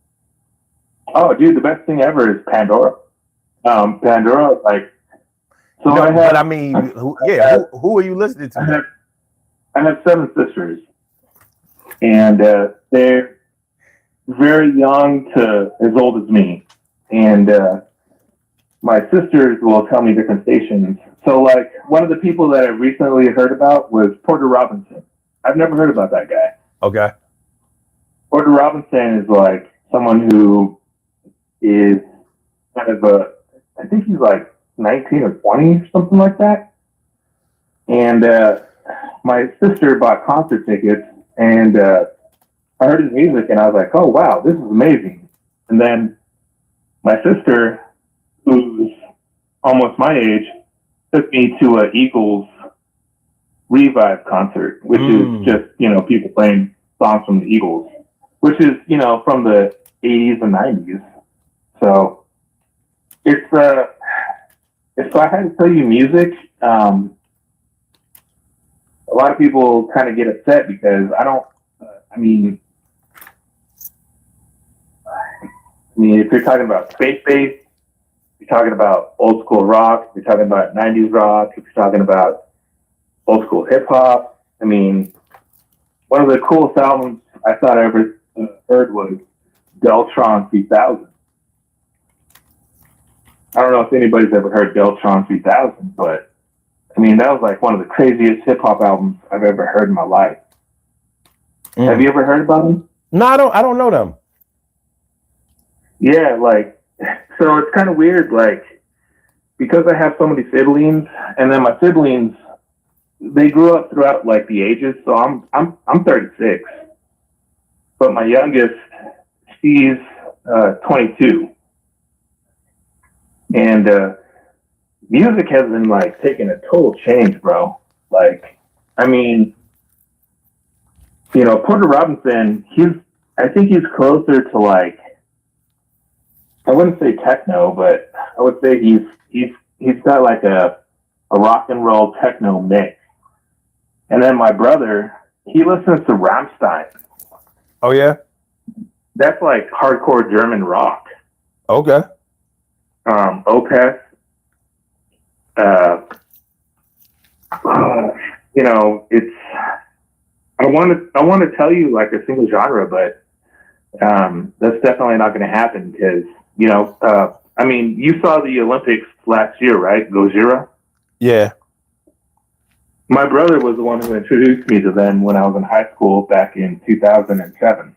Oh, dude, the best thing ever is Pandora. Pandora, like, so no, but I mean, who are you listening to? I have 7 sisters, and they're very young to as old as me, and my sisters will tell me different stations. So, like, one of the people that I recently heard about was Porter Robinson. I've never heard about that guy. Okay. Porter Robinson is like someone who is kind of I think he's like 19 or 20 or something like that. And my sister bought concert tickets, and I heard his music, and I was like, oh, wow, this is amazing. And then my sister, who's almost my age, took me to an Eagles Revive concert, which is just, people playing songs from the Eagles, which is, from the 80s and 90s. So it's, if I had to tell you music, a lot of people kind of get upset because if you're talking about space-based, you're talking about old school rock, you're talking about 90s rock, if you're talking about old school hip hop. I mean, one of the coolest albums I thought I ever heard was Deltron 3000. I don't know if anybody's ever heard Deltron 3000, but I mean, that was like one of the craziest hip hop albums I've ever heard in my life. Have you ever heard about them? No, I don't know them. Yeah, like, so it's kind of weird, like, because I have so many siblings, and then my siblings, they grew up throughout like the ages. So I'm 36, but my youngest, she's 22, and music has been like taking a total change, bro. Like, I mean, Porter Robinson, I think he's closer to like, I wouldn't say techno, but I would say he's got like a rock and roll techno mix. And then my brother, he listens to Rammstein. Oh yeah, that's like hardcore German rock. Okay. Opeth. It's. I want to tell you like a single genre, but that's definitely not going to happen because I mean, you saw the Olympics last year, right? Gojira. Yeah. My brother was the one who introduced me to them when I was in high school back in 2007.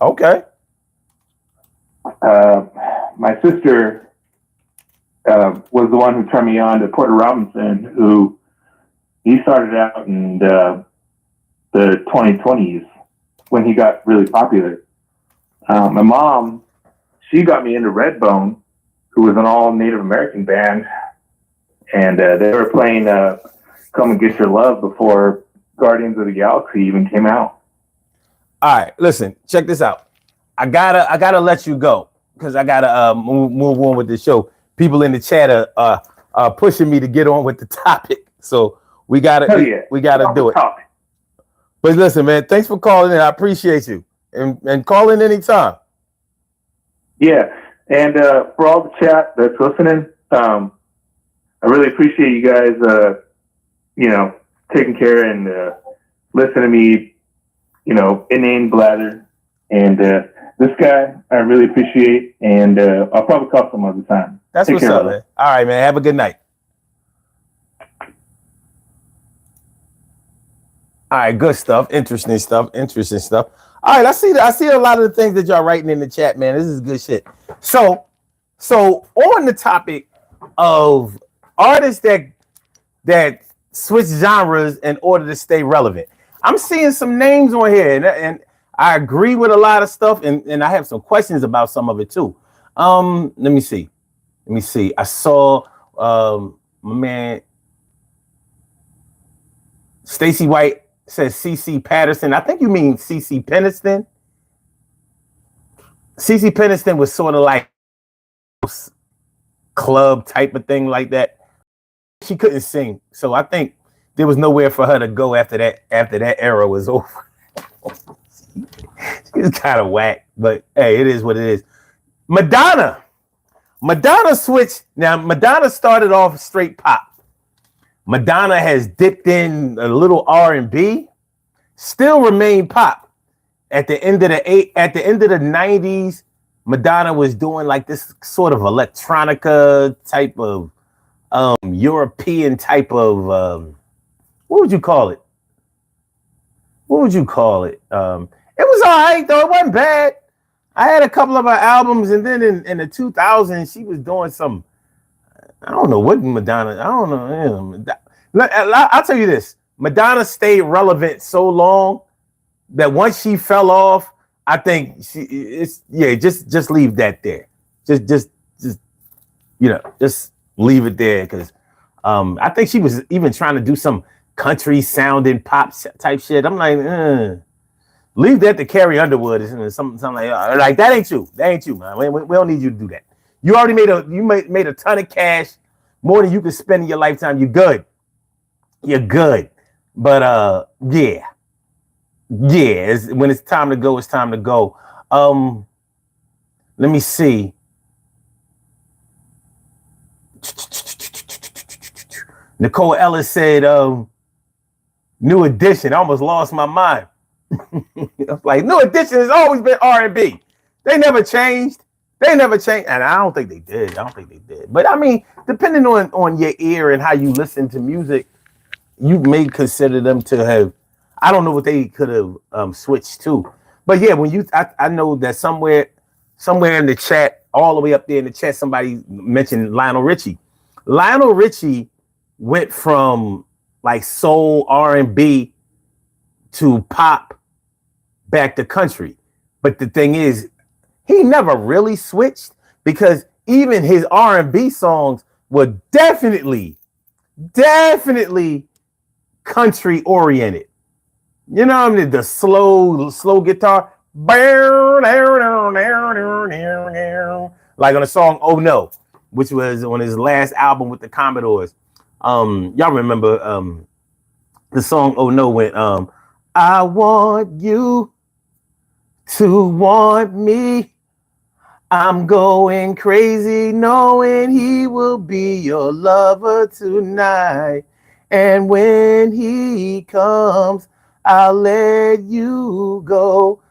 Okay. My sister was the one who turned me on to Porter Robinson, who he started out in the 2020s when he got really popular. My mom, she got me into Redbone, who was an all Native American band, and they were playing "Come and Get Your Love" before Guardians of the Galaxy even came out. All right, listen, check this out. I gotta let you go because I gotta move on with the show. People in the chat are pushing me to get on with the topic, so we gotta do it. But listen, man, thanks for calling in. I appreciate you, and call in anytime. Yeah, and for all the chat that's listening, I really appreciate you guys, taking care and listening to me, inane blather. And this guy, I really appreciate, and I'll probably call some other time. That's Take what's care, up, brother. man. All right, man. Have a good night. All right, good stuff. Interesting stuff. All right, I see a lot of the things that y'all writing in the chat, man. This is good shit. So on the topic of artists that switch genres in order to stay relevant, I'm seeing some names on here, and I agree with a lot of stuff, and I have some questions about some of it too. Let me see. I saw my man Stacy White says CC Patterson. I think you mean CC Peniston. CC Peniston was sort of like club type of thing like that. She couldn't sing, so I think there was nowhere for her to go after that era was over. She's kind of whack, but hey, it is what it is. Madonna switched. Now Madonna started off straight pop. Madonna has dipped in a little R&B, still remained pop. At the end of the 90s, Madonna was doing like this sort of electronica type of European type of what would you call it? It was all right though. It wasn't bad. I had a couple of her albums, and then in the 2000s, she was doing some. I don't know what Madonna. I don't know. I'll tell you this: Madonna stayed relevant so long that once she fell off, I think just leave that there. Just leave it there, because I think she was even trying to do some country sounding pop type shit. I'm like, leave that to Carrie Underwood or something like that. Ain't you, man. We don't need you to do that. You already made a ton of cash, more than you could spend in your lifetime. You're good. But yeah. When it's time to go, it's time to go. Let me see. Nicole Ellis said, New Edition. I almost lost my mind. Like, New Edition has always been R&B. They never changed. And I don't think they did. But I mean, depending on your ear and how you listen to music, you may consider them to have, I don't know what they could have switched to. But yeah, I know that somewhere in the chat, all the way up there in the chat, somebody mentioned Lionel Richie. Lionel Richie went from like soul R&B to pop back to country. But the thing is, he never really switched, because even his R&B songs were definitely country oriented. You know what I mean? The slow guitar. Like on the song Oh No, which was on his last album with the Commodores. Y'all remember the song Oh No went I want you to want me. I'm going crazy knowing he will be your lover tonight. And when he comes, I'll let you go.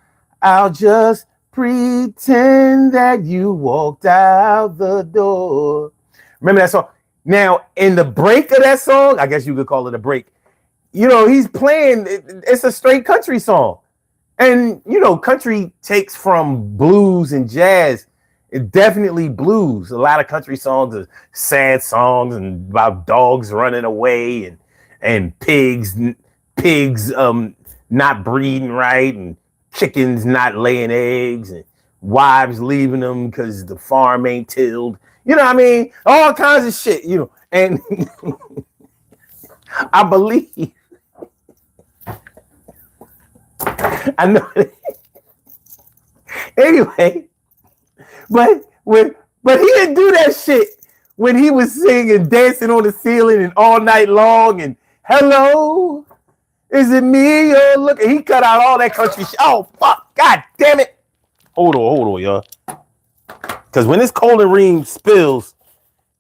I'll just pretend that you walked out the door. Remember that song? Now, in the break of that song, I guess you could call it a break, he's playing, it's a straight country song. And, country takes from blues and jazz. It definitely blues. A lot of country songs are sad songs and about dogs running away and pigs not breeding right, and chickens not laying eggs, and wives leaving them because the farm ain't tilled. You know what I mean? All kinds of shit, And I believe, I know. Anyway, but he didn't do that shit when he was singing, dancing on the ceiling and all night long and hello, is it me you're looking? He cut out all that country shit. Oh fuck, god damn it. Hold on, y'all. Because when this Colin Ream spills,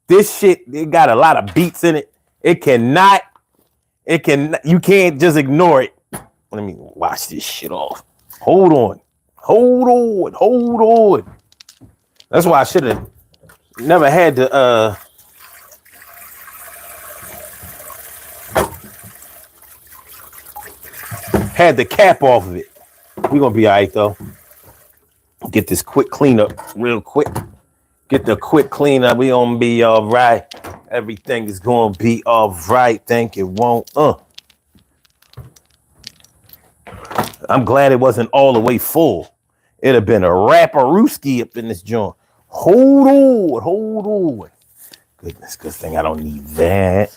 this shit, it got a lot of beats in it. You can't just ignore it. Let me wash this shit off. Hold on. Hold on, hold on. That's why I should have never had to had the cap off of it. We're gonna be all right though. Get this quick cleanup real quick. Get the quick cleanup. We gonna be all right. Everything is gonna be all right. Think it won't. I'm glad it wasn't all the way full. It'd have been a rapperooski up in this joint. Hold on, hold on. Goodness, good thing I don't need that.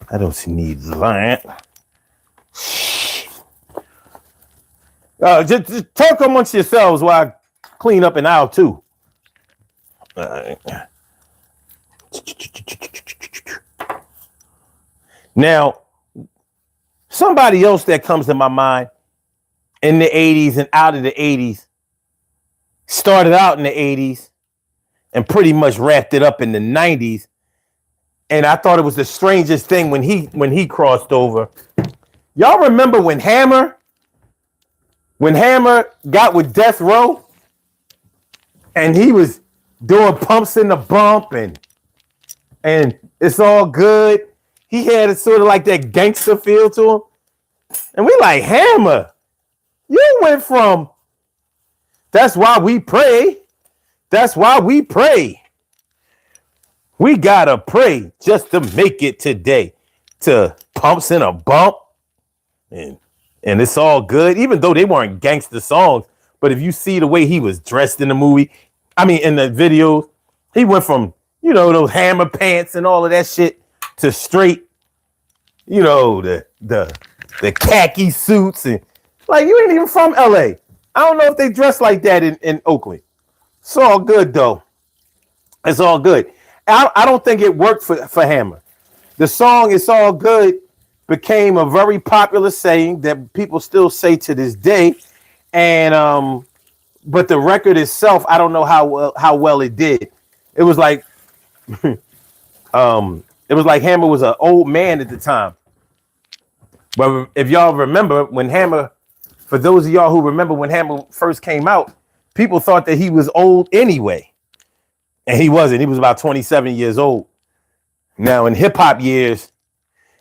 I don't need that. Just talk amongst yourselves while I clean up an aisle too. Now, somebody else that comes to my mind in the 80s and out of the 80s started out in the 80s and pretty much wrapped it up in the 90s. And I thought it was the strangest thing when he crossed over. Y'all remember when Hammer got with Death Row and he was doing Pumps in the Bump and It's All Good. He had it sort of like that gangster feel to him. And we like, Hammer, you went from That's Why We Pray. That's why we pray. We gotta pray just to make it today. To Pumps in a Bump. And It's All Good. Even though they weren't gangster songs. But if you see the way he was dressed in the movie, in the videos, he went from, those Hammer pants and all of that shit to straight, the khaki suits. And like, you ain't even from LA. I don't know if they dress like that in Oakland. It's all good, though. It's all good. I don't think it worked for Hammer. The song It's All Good became a very popular saying that people still say to this day. And but the record itself, I don't know how well it did. It was like Hammer was an old man at the time. But if y'all remember when Hammer, for those of y'all who remember when Hammer first came out, people thought that he was old anyway. And he wasn't. He was about 27 years old. Now in hip hop years,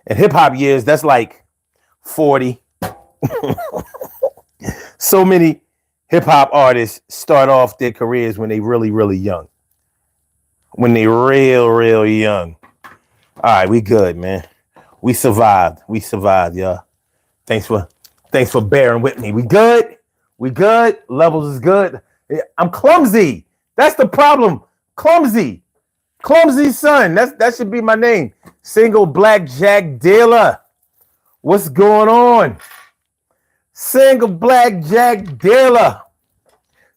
that's like 40. So many hip hop artists start off their careers when they really, really young. When they real young. All right, we good, man. We survived. Y'all. Thanks for bearing with me. We good. Levels is good. I'm clumsy. That's the problem. Clumsy son. That should be my name. Single blackjack dealer. What's going on? Single blackjack dealer.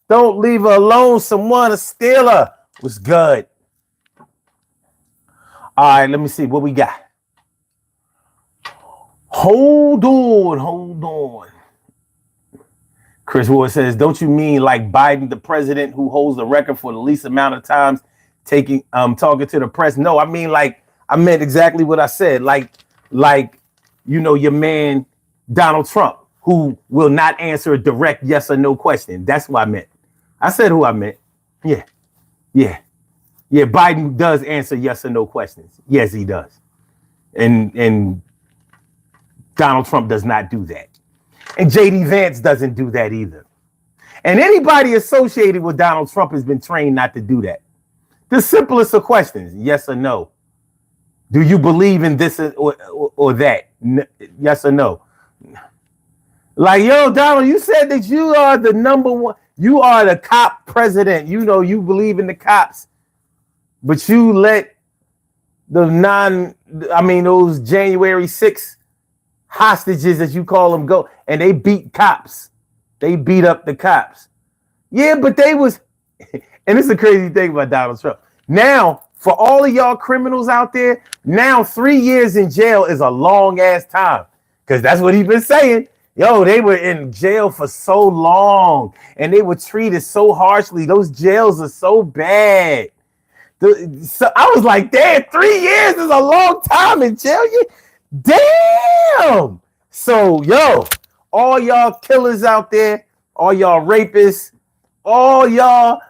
Don't leave her alone. Someone a stealer. What's good? All right, let me see what we got. Hold on. Chris Ward says, don't you mean like Biden, the president who holds the record for the least amount of times talking to the press? No, I meant exactly what I said. Like, your man, Donald Trump, who will not answer a direct yes or no question. That's what I meant. I said who I meant. Yeah. Biden does answer yes or no questions. Yes, he does. And Donald Trump does not do that. And JD Vance doesn't do that either. And anybody associated with Donald Trump has been trained not to do that. The simplest of questions, yes or no. Do you believe in this or that? Yes or no. Like, yo, Donald, you said that you are the number one. You are the cop president. You believe in the cops. But you let those January 6th hostages, as you call them, go. And they beat cops. They beat up the cops. Yeah, but they was... And it's a crazy thing about Donald Trump. Now, for all of y'all criminals out there, now 3 years in jail is a long ass time. Because that's what he's been saying. Yo, they were in jail for so long. And they were treated so harshly. Those jails are so bad. So I was like, damn, 3 years is a long time in jail. Damn. So, yo, all y'all killers out there, all y'all rapists, all y'all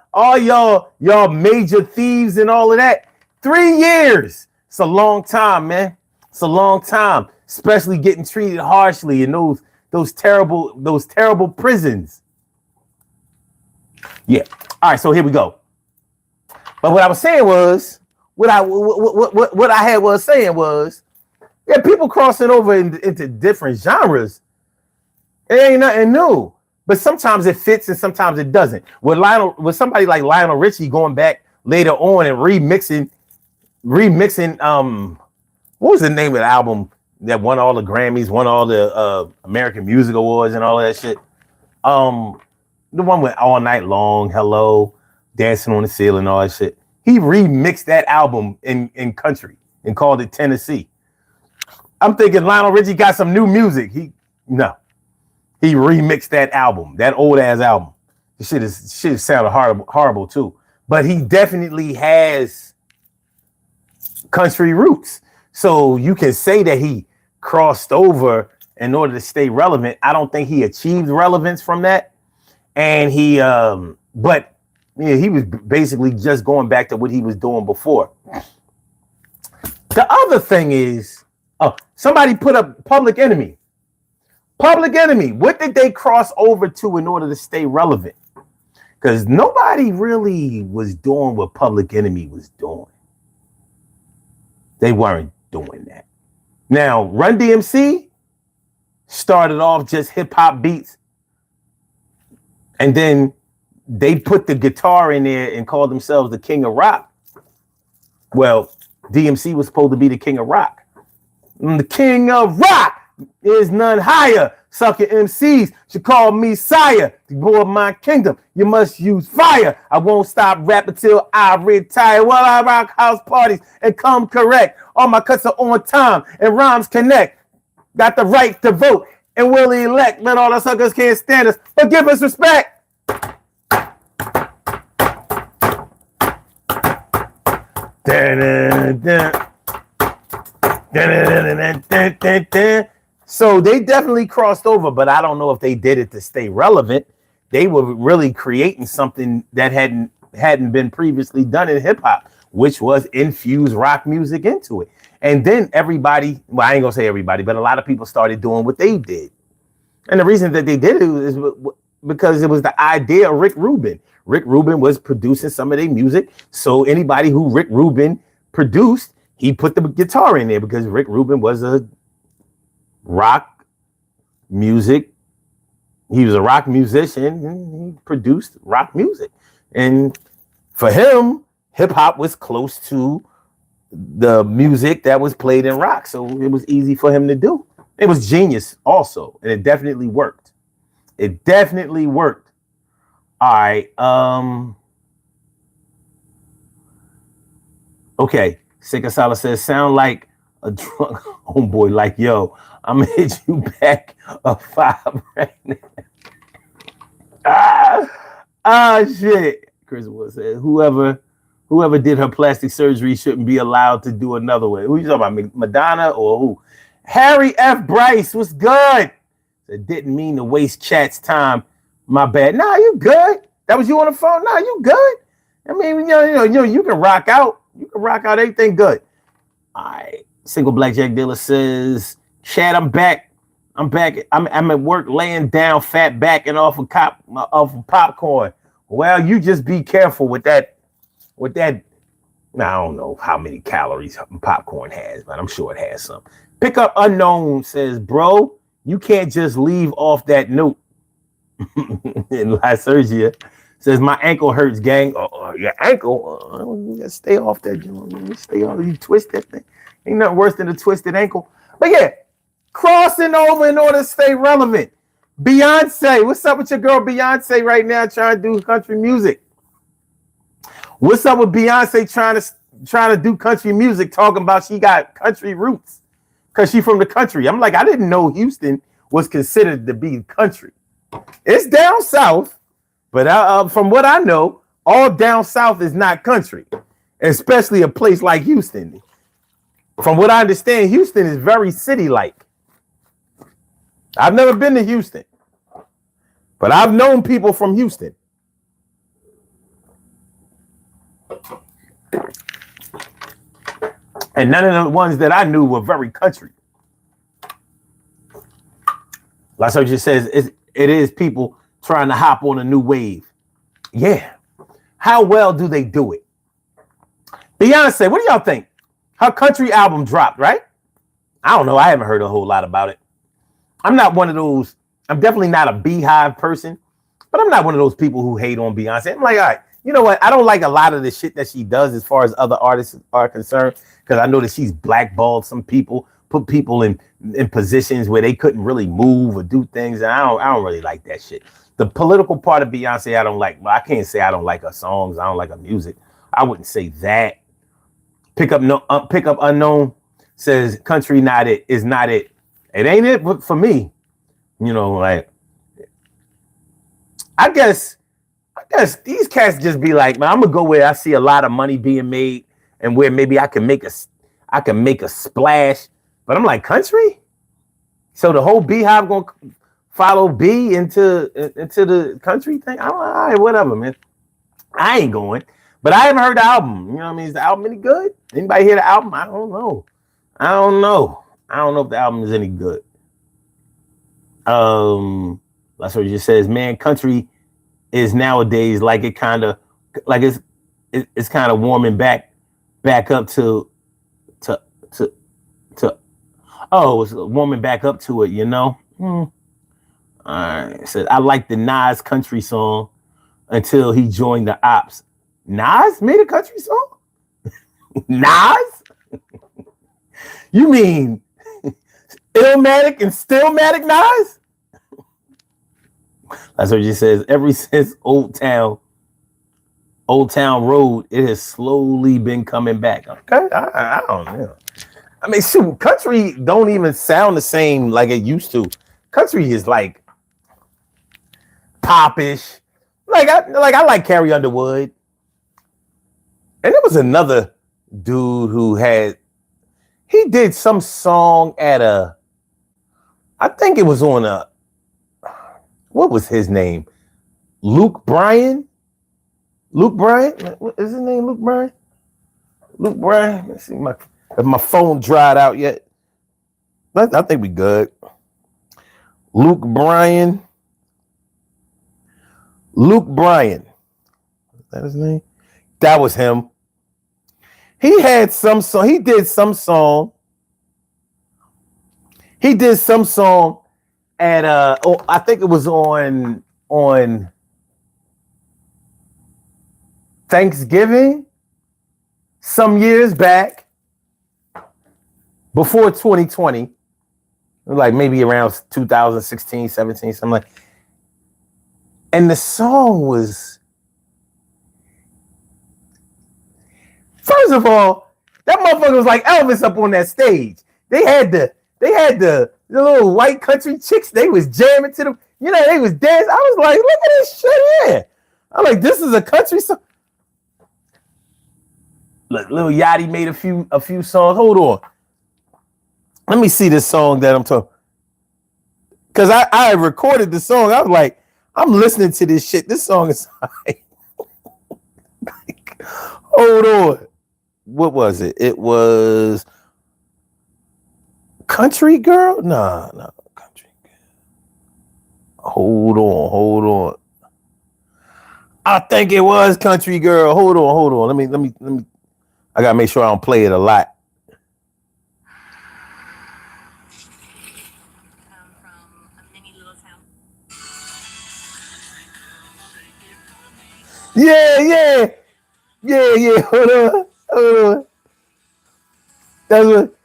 major thieves and all of that. 3 years. It's a long time, man. It's a long time, especially getting treated harshly in those terrible prisons. Yeah. All right, so here we go. But what I was saying was, what I was saying was, yeah, people crossing over into different genres. It ain't nothing new, but sometimes it fits and sometimes it doesn't. With somebody like Lionel Richie going back later on and remixing. What was the name of the album that won all the Grammys, won all the American Music Awards and all that shit? The one with All Night Long, Hello, Dancing on the Ceiling, all that shit. He remixed that album in country and called it Tennessee. I'm thinking Lionel Richie got some new music. He remixed that album, that old ass album. The shit sounded horrible too. But he definitely has country roots. So you can say that he crossed over in order to stay relevant. I don't think he achieved relevance from that. And he was basically just going back to what he was doing before. The other thing is, somebody put up Public Enemy. Public Enemy. What did they cross over to in order to stay relevant? Because nobody really was doing what Public Enemy was doing. They weren't doing that. Now, Run DMC started off just hip hop beats. And then they put the guitar in there and called themselves the King of Rock. Well, DMC was supposed to be the King of Rock. The King of Rock is none higher. Sucker MCs should call me sire. The boy of my kingdom, you must use fire. I won't stop rapping till I retire. While I rock house parties and come correct. All my cuts are on time and rhymes connect. Got the right to vote and will elect. Let all the suckers can't stand us, but give us respect. So they definitely crossed over, but I don't know if they did it to stay relevant. They were really creating something that hadn't been previously done in hip hop, which was infuse rock music into it. And then everybody, well, I ain't gonna say everybody, but a lot of people started doing what they did. And the reason that they did it is because it was the idea of Rick Rubin. Rick Rubin was producing some of their music. So anybody who Rick Rubin produced, he put the guitar in there because Rick Rubin was a rock music. He was a rock musician and he produced rock music. And for him, hip hop was close to the music that was played in rock. So it was easy for him to do. It was genius also. And it definitely worked. It definitely worked. All right. Okay. Sikasala says, sound like a drunk homeboy. Like, yo, I'm gonna hit you back a 5 right now. Shit. Chris Wood says, whoever did her plastic surgery shouldn't be allowed to do another one. Who you talking about? Madonna or who? Harry F. Bryce, what's good? It didn't mean to waste chat's time. My bad. Nah, you good. That was you on the phone? Nah, you good. I mean, you can rock out. You can rock out everything good. All right. Single Blackjack Dealer says, Chad, I'm back. I'm at work laying down, fat back and off of popcorn. Well, you just be careful with that. Now, I don't know how many calories popcorn has, but I'm sure it has some. Pickup Unknown says, bro, you can't just leave off that note. In Lysergia says, my ankle hurts, gang. Your ankle? You gotta stay off that. Stay off. You twist that thing. Ain't nothing worse than a twisted ankle. But yeah, crossing over in order to stay relevant. Beyonce, what's up with your girl Beyonce right now trying to do country music? What's up with Beyonce trying to do country music, talking about she got country roots because she from the country? I'm like, I didn't know Houston was considered to be country. It's down south, but from what I know, all down south is not country, especially a place like Houston. From what I understand, Houston is very city-like. I've never been to Houston, But I've known people from Houston. And none of the ones that I knew were very country. Like so just says, it is people trying to hop on a new wave. Yeah. How well do they do it? Beyonce, what do y'all think? Her country album dropped, right? I don't know. I haven't heard a whole lot about it. I'm not one of those. I'm definitely not a Beehive person, but I'm not one of those people who hate on Beyonce. I'm like, all right, you know what? I don't like a lot of the shit that she does as far as other artists are concerned, because I know that she's blackballed some people, put people in positions where they couldn't really move or do things. And I don't really like that shit. The political part of Beyonce, I don't like. Well, I can't say I don't like her songs. I don't like her music. I wouldn't say that. Pick up Unknown says country not it is not it. It ain't it, but for me, you know, like I guess these cats just be like, man, I'm gonna go where I see a lot of money being made and where maybe I can make a splash. But I'm like, country? So the whole Beehive gonna follow B into the country thing? All right, whatever, man. I ain't going. But I haven't heard the album. You know what I mean? Is the album any good? Anybody hear the album? I don't know. I don't know if the album is any good. That's what it just says, man, country is nowadays like it kind of like it's kind of warming back up to it's warming back up to it, you know? All right. It says, I like the Nas country song until he joined the Ops. Nas made a country song? Nas? You mean Illmatic and Stillmatic Nas? That's what she says. Ever since Old Town Road, it has slowly been coming back. Okay, I don't know. I mean, shoot, country don't even sound the same like it used to. Country is like popish. I like Carrie Underwood. And there was another dude who he did some song at I think it was on what was his name? Luke Bryan? What is his name? Luke Bryan? Let's see if my phone dried out yet. I think we good. Luke Bryan. Is that his name? That was him. He had some song. He did some song. At I think it was on Thanksgiving some years back before 2020, like maybe around 2016, 17, something like. And the song was, first of all, that motherfucker was like Elvis up on that stage. They had the little white country chicks. They was jamming to them. You know, they was dancing. I was like, look at this shit here. I'm like, this is a country song. Look, Lil Yachty made a few songs. Hold on. Let me see this song that I'm talking. Because I recorded the song. I was like, I'm listening to this shit. This song is like, hold on. What was it? It was Country Girl? No, Country Girl. Hold on. I think it was Country Girl. Hold on. Let me. I gotta make sure I don't play it a lot. Yeah. Hold on. That's what.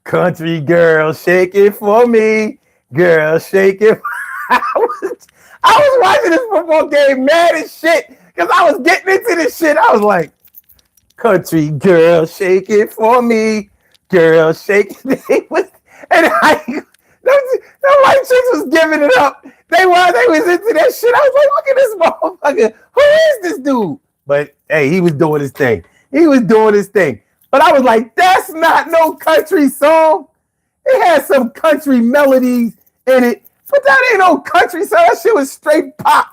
Country girl, shake it for me. Girl, shake it. I was watching this football game mad as shit because I was getting into this shit. I was like, country girl, shake it for me. Girl, shake it. And the white chicks was giving it up. They was into that shit. I was like, look at this motherfucker. Who is this dude? But hey, he was doing his thing. But I was like, that's not no country song. It has some country melodies in it, But that ain't no country, so that shit was straight pop.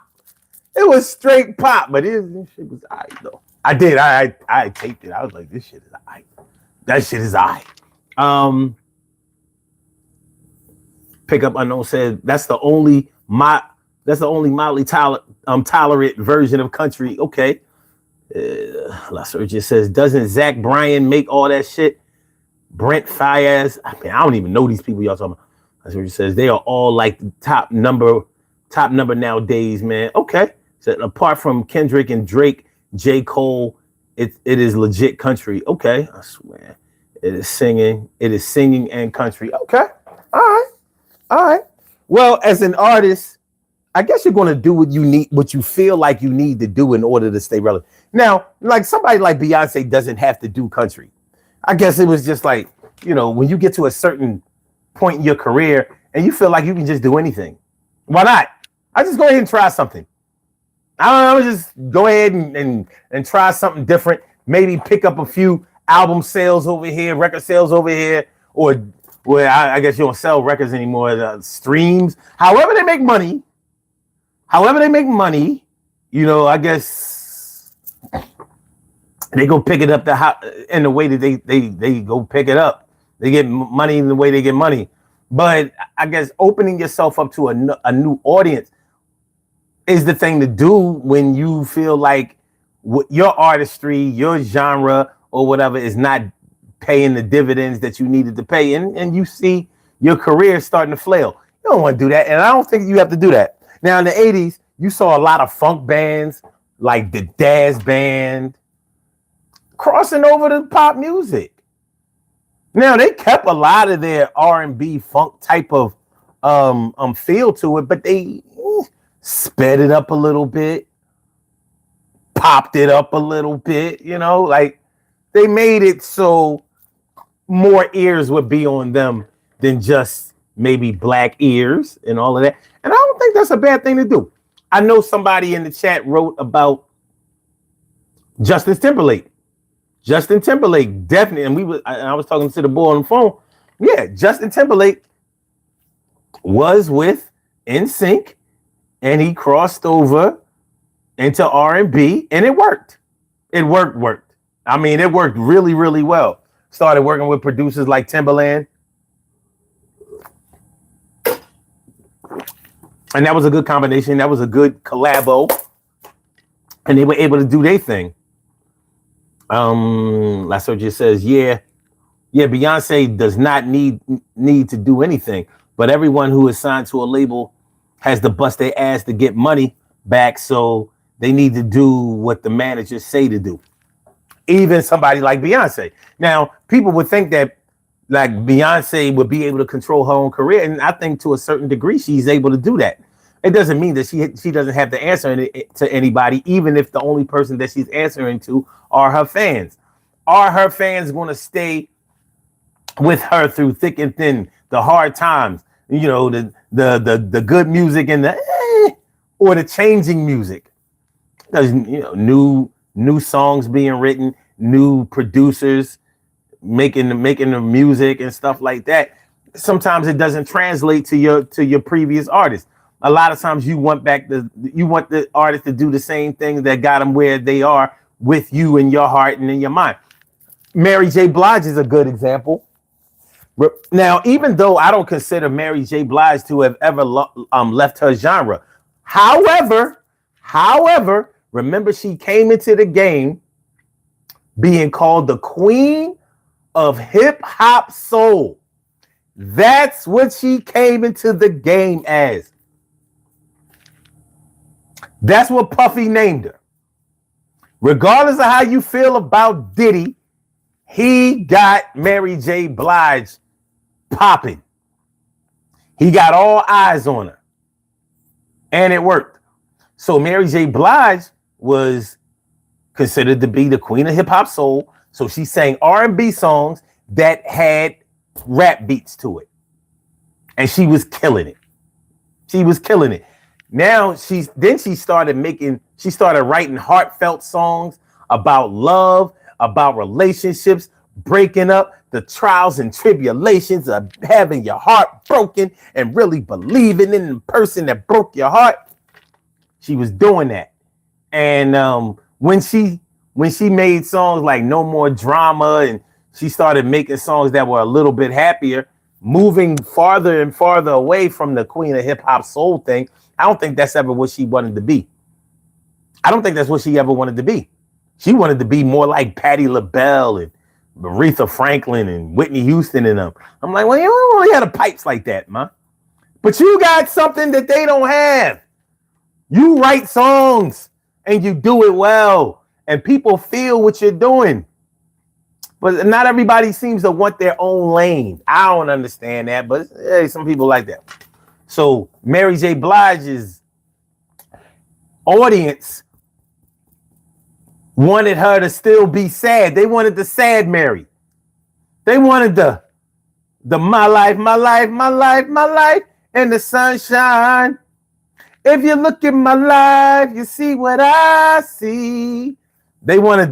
It was straight pop, but this shit was aight though. I did. I taped it. I was like, this shit is aight. That shit is aight. Pickup Unknown said that's the only mildly tolerant version of country. Okay. La Surgeon says, doesn't Zach Bryan make all that shit? Brent Fayez. I mean, I don't even know these people y'all talking about. La Surgeon says they are all like the top number nowadays, man. Okay. So apart from Kendrick and Drake, J. Cole, it is legit country. Okay. I swear. It is singing and country. Okay. All right. Well, as an artist, I guess you're going to do what you feel like you need to do in order to stay relevant. Now, like somebody like Beyonce doesn't have to do country. I guess it was just like, when you get to a certain point in your career and you feel like you can just do anything. Why not? I just go ahead and try something. I don't know, just go ahead and try something different. Maybe pick up a few album sales over here, record sales over here, or I guess you don't sell records anymore, streams. However they make money, I guess they go pick it up in the way that they go pick it up. They get money in the way they get money. But I guess opening yourself up to a new audience is the thing to do when you feel like your artistry, your genre, or whatever is not paying the dividends that you needed to pay, and you see your career starting to flail. You don't want to do that, and I don't think you have to do that. Now, in the 80s, you saw a lot of funk bands like the Daz Band crossing over to pop music. Now, they kept a lot of their R&B funk type of feel to it, but they sped it up a little bit, popped it up a little bit, like they made it so more ears would be on them than just maybe black ears and all of that. And I don't think that's a bad thing to do. I know somebody in the chat wrote about Justin Timberlake. Justin Timberlake, definitely. And I was talking to the boy on the phone. Yeah, Justin Timberlake was with NSYNC and he crossed over into R&B and it worked. It worked. I mean, it worked really, really well. Started working with producers like Timbaland. And that was a good combination. That was a good collabo. And they were able to do their thing. Lasso just says, yeah, Beyonce does not need to do anything. But everyone who is signed to a label has to bust their ass to get money back. So they need to do what the managers say to do. Even somebody like Beyonce. Now, people would think that like Beyonce would be able to control her own career. And I think to a certain degree, she's able to do that. It doesn't mean that she doesn't have to answer to anybody, even if the only person that she's answering to are her fans. Are her fans going to stay with her through thick and thin, the hard times, the good music and or the changing music? There's new songs being written, new producers making the music and stuff like that. Sometimes it doesn't translate to your previous artist. A lot of times you want the artist to do the same thing that got them where they are with you in your heart and in your mind. Mary J. Blige is a good example. Now, even though I don't consider Mary J. Blige to have ever left her genre, however, remember she came into the game being called the queen of hip hop soul. That's what she came into the game as. That's what Puffy named her. Regardless of how you feel about Diddy, he got Mary J. Blige popping. He got all eyes on her. And it worked. So Mary J. Blige was considered to be the queen of hip hop soul. So she sang R&B songs that had rap beats to it. And she was killing it. Now she started writing heartfelt songs about love, about relationships, breaking up, the trials and tribulations of having your heart broken and really believing in the person that broke your heart. She was doing that. And when she made songs like No More Drama, and she started making songs that were a little bit happier, moving farther and farther away from the queen of hip hop soul thing, I don't think that's ever what she wanted to be. I don't think that's what she ever wanted to be. She wanted to be more like Patti LaBelle and Aretha Franklin and Whitney Houston and them. I'm like, well, you don't really have the pipes like that, man. But you got something that they don't have. You write songs and you do it well, and people feel what you're doing. But not everybody seems to want their own lane. I don't understand that, but hey, some people like that. So Mary J. Blige's audience wanted her to still be sad. They wanted the sad Mary. They wanted the my life, my life, my life, my life, and the sunshine. If you look at my life, you see what I see. They wanted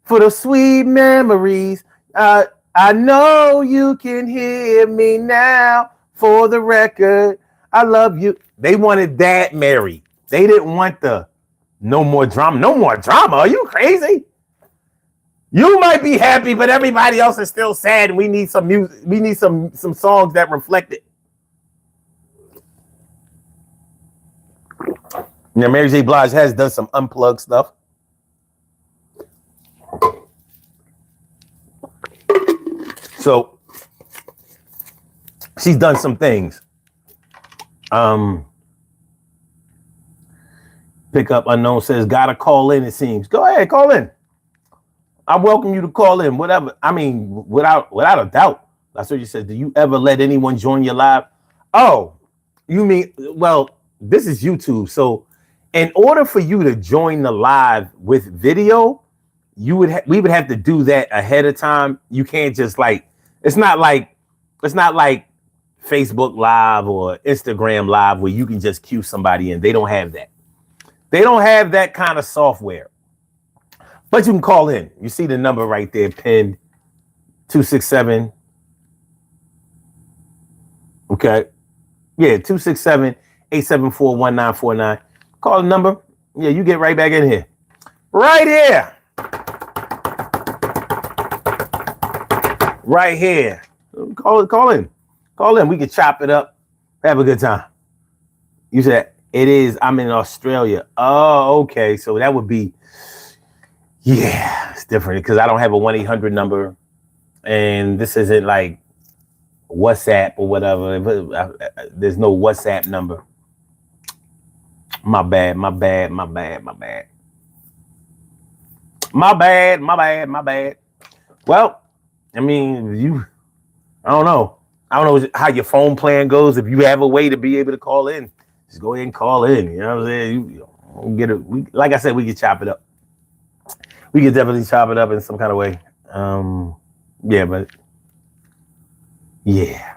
for the sweet memories. I know you can hear me now. For the record, I love you. They wanted that Mary. They didn't want the no more drama. No more drama. Are you crazy? You might be happy, but everybody else is still sad, and we need some music. We need some songs that reflect it. Now, Mary J. Blige has done some unplugged stuff. So she's done some things. Pick up unknown says, gotta call in, it seems. Go ahead, call in. I welcome you to call in, whatever. I mean, without a doubt. That's what you said. Do you ever let anyone join your live? Oh, you mean, well, this is YouTube. So in order for you to join the live with video, we would have to do that ahead of time. You can't just it's not like Facebook Live or Instagram Live where you can just cue somebody in. They don't have that. They don't have that kind of software. But you can call in. You see the number right there pinned, 267. Okay. Yeah, 267-874-1949. Call the number. Yeah, you get right back in here. Right here. Right here. Call in. Call in. We can chop it up. Have a good time. You said it is. I'm in Australia. Oh, okay. So that would be, yeah, it's different because I don't have a 1-800 number, and this isn't like WhatsApp or whatever. There's no WhatsApp number. My bad. Well, I mean, I don't know how your phone plan goes. If you have a way to be able to call in, just go ahead and call in. You know what I'm saying? You get it. Like I said, we can chop it up. We could definitely chop it up in some kind of way. Yeah,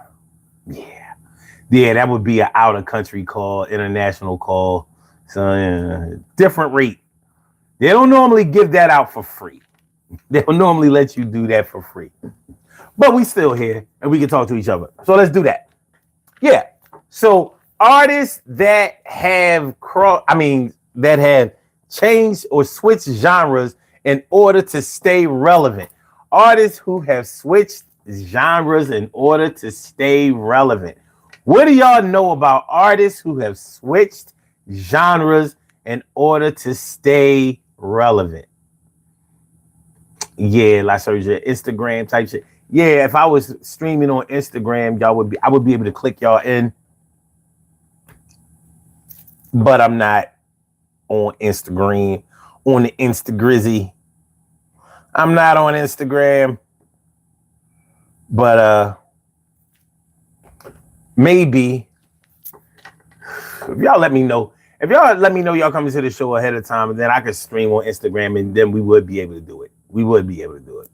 that would be an out of country call, international call. So different rate. They don't normally give that out for free. They don't normally let you do that for free. But we still here and we can talk to each other. So let's do that. Yeah. So artists that have changed or switched genres in order to stay relevant. Artists who have switched genres in order to stay relevant. What do y'all know about artists who have switched genres in order to stay relevant? Yeah, like Instagram type shit. Yeah, if I was streaming on Instagram, I would be able to click y'all in. But I'm not on Instagram, on the Instagrizzy. I'm not on Instagram. But maybe if y'all let me know. If y'all let me know y'all coming to the show ahead of time, and then I could stream on Instagram, and then we would be able to do it. We would be able to do it.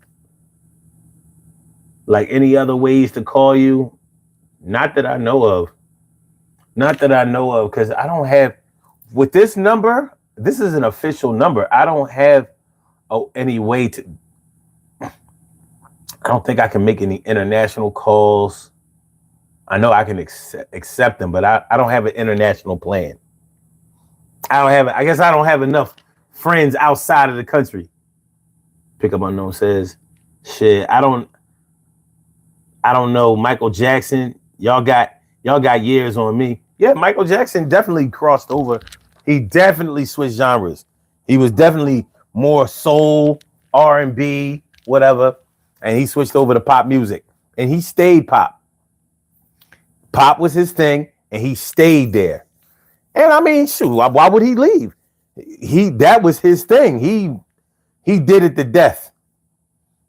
Like any other ways to call you? Not that I know of. Because I don't have, with this number, this is an official number. I don't have any way to, I don't think I can make any international calls. I know I can accept them, but I don't have an international plan. I guess I don't have enough friends outside of the country. Pickup Unknown says, shit, I don't know. Michael Jackson, y'all got years on me. Yeah, Michael Jackson definitely crossed over. He definitely switched genres. He was definitely more soul, R&B, whatever, and he switched over to pop music. And he stayed pop. Pop was his thing, and he stayed there. And I mean, shoot, why would he leave? That was his thing. He did it to death.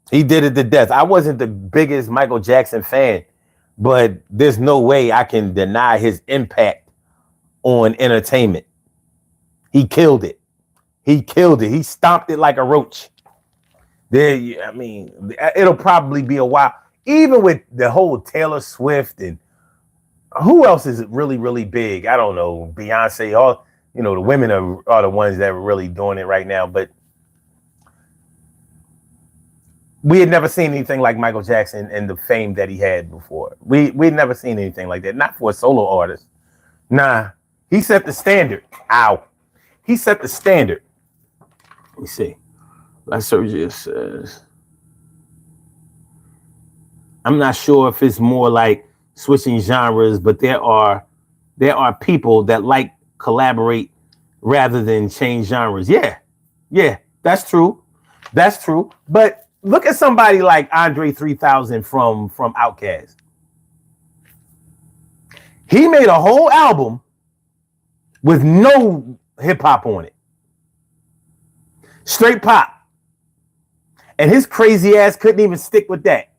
He did it to death. I wasn't the biggest Michael Jackson fan, but there's no way I can deny his impact on entertainment. He killed it. He killed it. He stomped it like a roach. I mean, it'll probably be a while. Even with the whole Taylor Swift and who else is really, really big? I don't know. Beyonce, all, the women are the ones that are really doing it right now. But we had never seen anything like Michael Jackson and the fame that he had before. We'd never seen anything like that. Not for a solo artist. Nah, he set the standard. Ow. He set the standard. Let me see. Like Sergio says, I'm not sure if it's more like switching genres, but there are people that like collaborate rather than change genres. Yeah, that's true. That's true. But look at somebody like Andre 3000 from Outkast. He made a whole album with no hip hop on it. Straight pop. And his crazy ass couldn't even stick with that.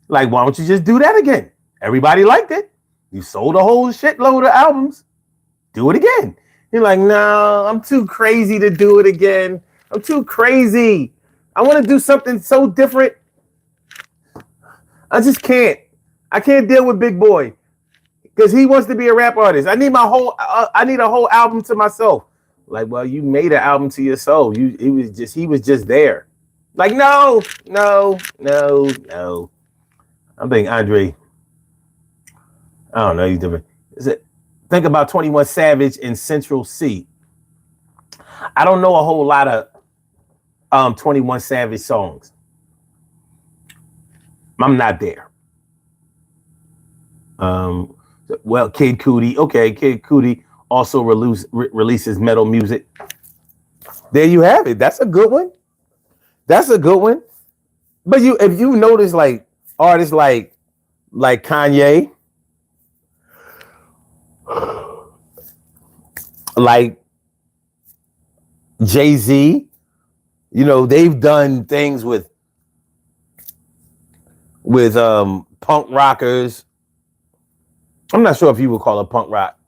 Like, why don't you just do that again? Everybody liked it. You sold a whole shitload of albums. Do it again. You're like, no, I'm too crazy to do it again. I'm too crazy. I want to do something so different. I just can't. I can't deal with Big Boy because he wants to be a rap artist. I need a whole album to myself. Like, well, you made an album to yourself. He was just there. Like, no. I think Andre, I don't know, he's different. Think about 21 Savage and Central C. I don't know a whole lot of 21 Savage songs. I'm not there. Well, Kid Cudi. Okay, Kid Cudi also releases metal music. There you have it. That's a good one. But if you notice, like artists like Kanye, like Jay-Z, they've done things with punk rockers. I'm not sure if you would call it punk rock.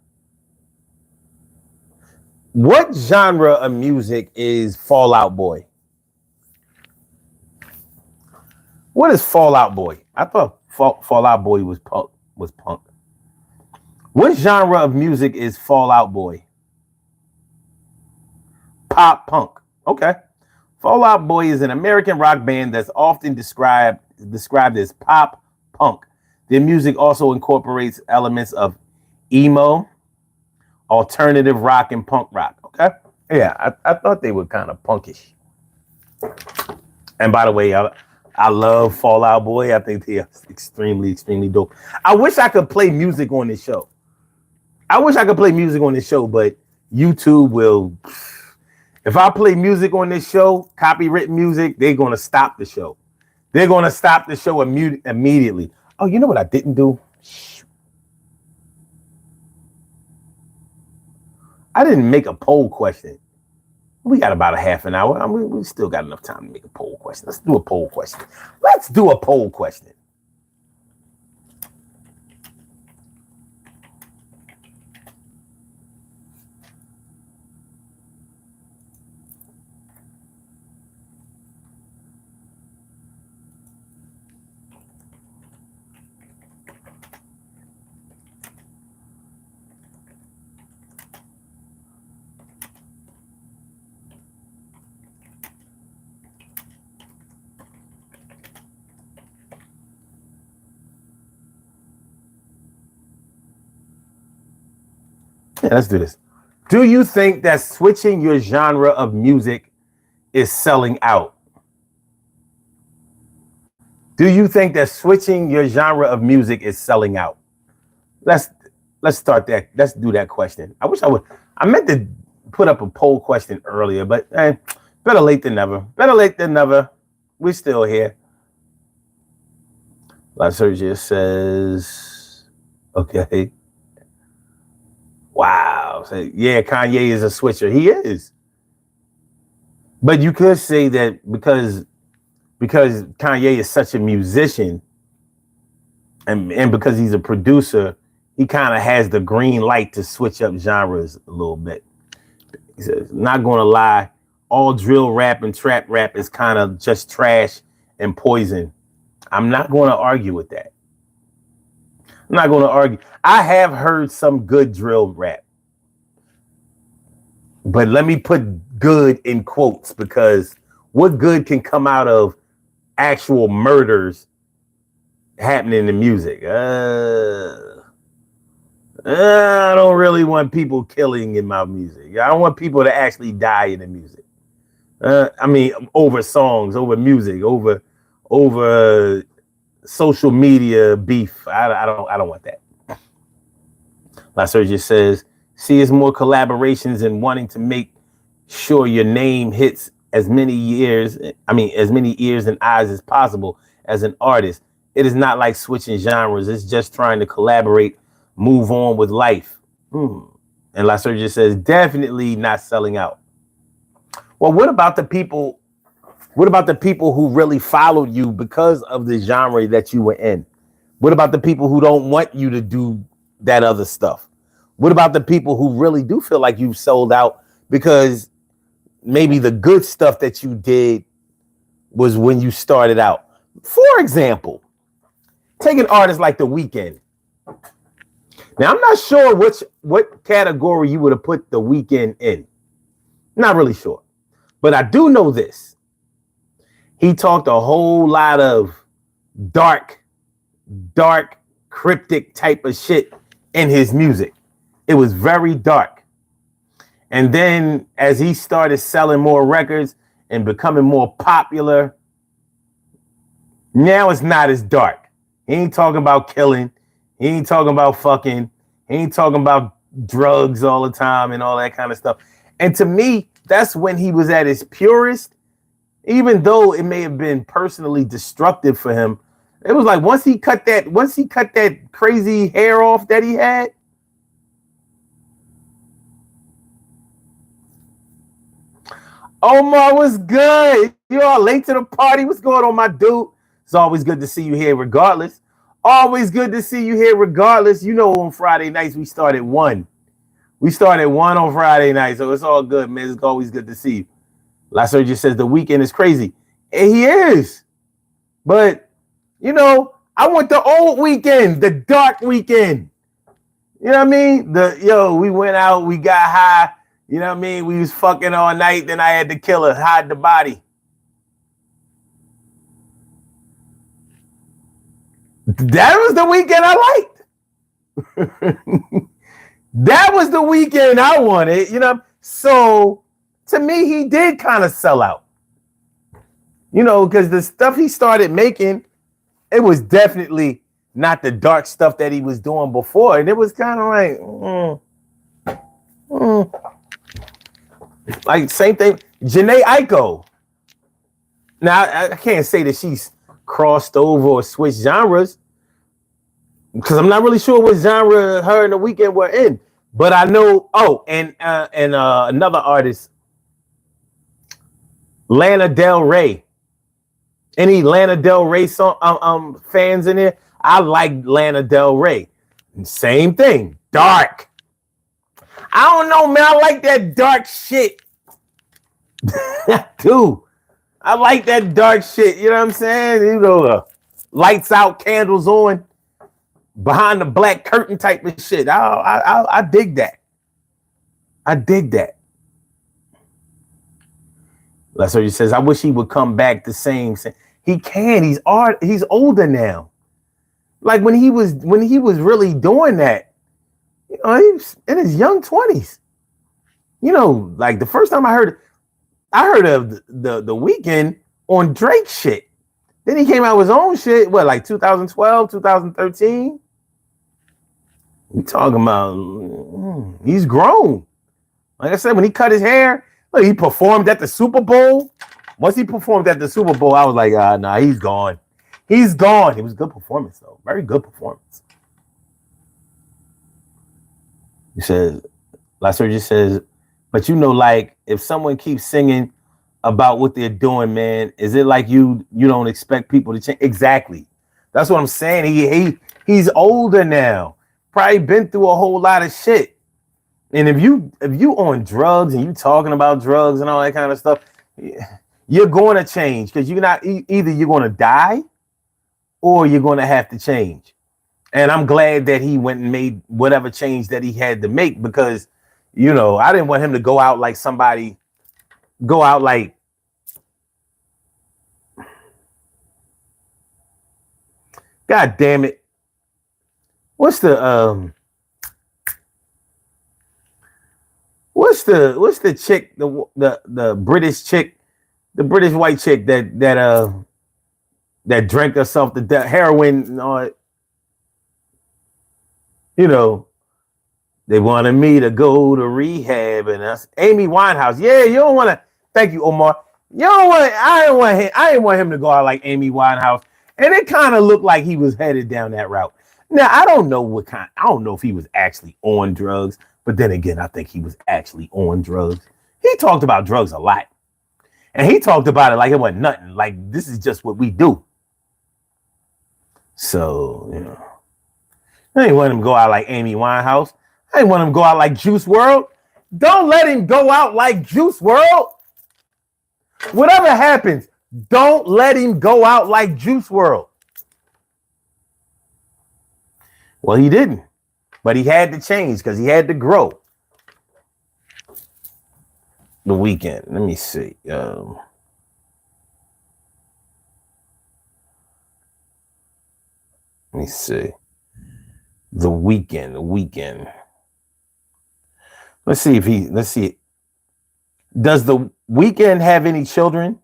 What genre of music is Fall Out Boy? What is Fall Out Boy? I thought Fall Out Boy was punk. What genre of music is Fall Out Boy? Pop punk. Okay. Fall Out Boy is an American rock band that's often described as pop punk. Their music also incorporates elements of emo, alternative rock, and punk rock. Okay. Yeah, I thought they were kind of punkish. And by the way, I love Fall Out Boy. I think they are extremely, extremely dope. I wish I could play music on this show. But YouTube will. If I play music on this show, copywritten music, they're going to stop the show. They're going to stop the show immediately. Oh, you know what I didn't do? I didn't make a poll question. We got about a half an hour. We still got enough time to make a poll question. Let's do a poll question. Yeah, let's do this. Do you think that switching your genre of music is selling out? Do you think that switching your genre of music is selling out? Let's start that. Let's do that question. I wish I would. I meant to put up a poll question earlier, but better late than never. Better late than never. We're still here. La Sergio says, okay. Wow. So, yeah, Kanye is a switcher. He is. But you could say that because Kanye is such a musician and because he's a producer, he kind of has the green light to switch up genres a little bit. He says, not going to lie, all drill rap and trap rap is kind of just trash and poison. I'm not going to argue with that. I'm not going to argue. I have heard some good drill rap. But let me put good in quotes, because what good can come out of actual murders happening in music? I don't really want people killing in my music. I don't want people to actually die in the music. I mean, over songs, over music, over social media beef. I don't want that. La Sergio says, see, it's more collaborations and wanting to make sure your name hits as many ears and eyes as possible as an artist. It is not like switching genres. It's just trying to collaborate, move on with life. And La Sergio says, definitely not selling out. Well, what about the people? What about the people who really followed you because of the genre that you were in? What about the people who don't want you to do that other stuff? What about the people who really do feel like you've sold out because maybe the good stuff that you did was when you started out? For example, take an artist like The Weeknd. Now, I'm not sure what category you would have put The Weeknd in. Not really sure. But I do know this. He talked a whole lot of dark, cryptic type of shit in his music. It was very dark. And then as he started selling more records and becoming more popular, now it's not as dark. He ain't talking about killing. He ain't talking about fucking. He ain't talking about drugs all the time and all that kind of stuff. And to me, that's when he was at his purest. Even though it may have been personally destructive for him, it was like once he cut that crazy hair off that he had, Omar was good. You all late to the party. What's going on, my dude? It's always good to see you here regardless. Always good to see you here regardless. You know, on Friday nights, we start at 1. We start at 1 on Friday night, so it's all good, man. It's always good to see you. La Sergio says The Weeknd is crazy. And he is. But, you know, I want the old Weeknd, the dark Weeknd. You know what I mean? We went out, we got high. You know what I mean? We was fucking all night, then I had to kill her, hide the body. That was the Weeknd I liked. That was the Weeknd I wanted, you know? So, to me, he did kind of sell out. You know, because the stuff he started making, it was definitely not the dark stuff that he was doing before. And it was kind of like same thing. Jhené Aiko. Now, I can't say that she's crossed over or switched genres because I'm not really sure what genre her and The Weeknd were in. But I know, and another artist, Lana Del Rey. Any Lana Del Rey song fans in there? I like Lana Del Rey. Same thing, dark. I don't know, man. I like that dark shit. Dude, I like that dark shit. You know what I'm saying? You know, lights out, candles on, behind the black curtain type of shit. I dig that. I dig that. La Sergio says, I wish he would come back the same. He can. He's older now. Like when he was really doing that, You know, he was in his young 20s. You know, like the first time I heard of the Weeknd on Drake shit. Then he came out with his own shit, what, like 2012, 2013? We talking about he's grown. Like I said, when he cut his hair, look, he performed at the Super Bowl. Once he performed at the Super Bowl, I was like, nah, he's gone. He's gone. It was a good performance, though. Very good performance. He says, La Surgeon says, but you know, like, if someone keeps singing about what they're doing, man, is it like you don't expect people to change? Exactly. That's what I'm saying. He's older now. Probably been through a whole lot of shit. And if you on drugs and you talking about drugs and all that kind of stuff, you're going to change because you're not either you're going to die or you're going to have to change. And I'm glad that he went and made whatever change that he had to make because, you know, I didn't want him to go out like God damn it. What's the chick, the British chick, the British white chick that drank herself to death, heroin and all that. You know, they wanted me to go to rehab and us. Amy Winehouse. Yeah, you don't want to. Thank you, Omar. You don't want. I didn't want him to go out like Amy Winehouse. And it kind of looked like he was headed down that route. Now I don't know if he was actually on drugs. But then again, I think he was actually on drugs. He talked about drugs a lot. And he talked about it like it wasn't nothing. Like, this is just what we do. So, you know. I ain't want him to go out like Amy Winehouse. I ain't want him to go out like Juice WRLD. Don't let him go out like Juice WRLD. Whatever happens, don't let him go out like Juice WRLD. Well, he didn't. But he had to change because he had to grow. The Weeknd. Let me see. Let me see. The Weeknd. Let's see. Does the Weeknd have any children?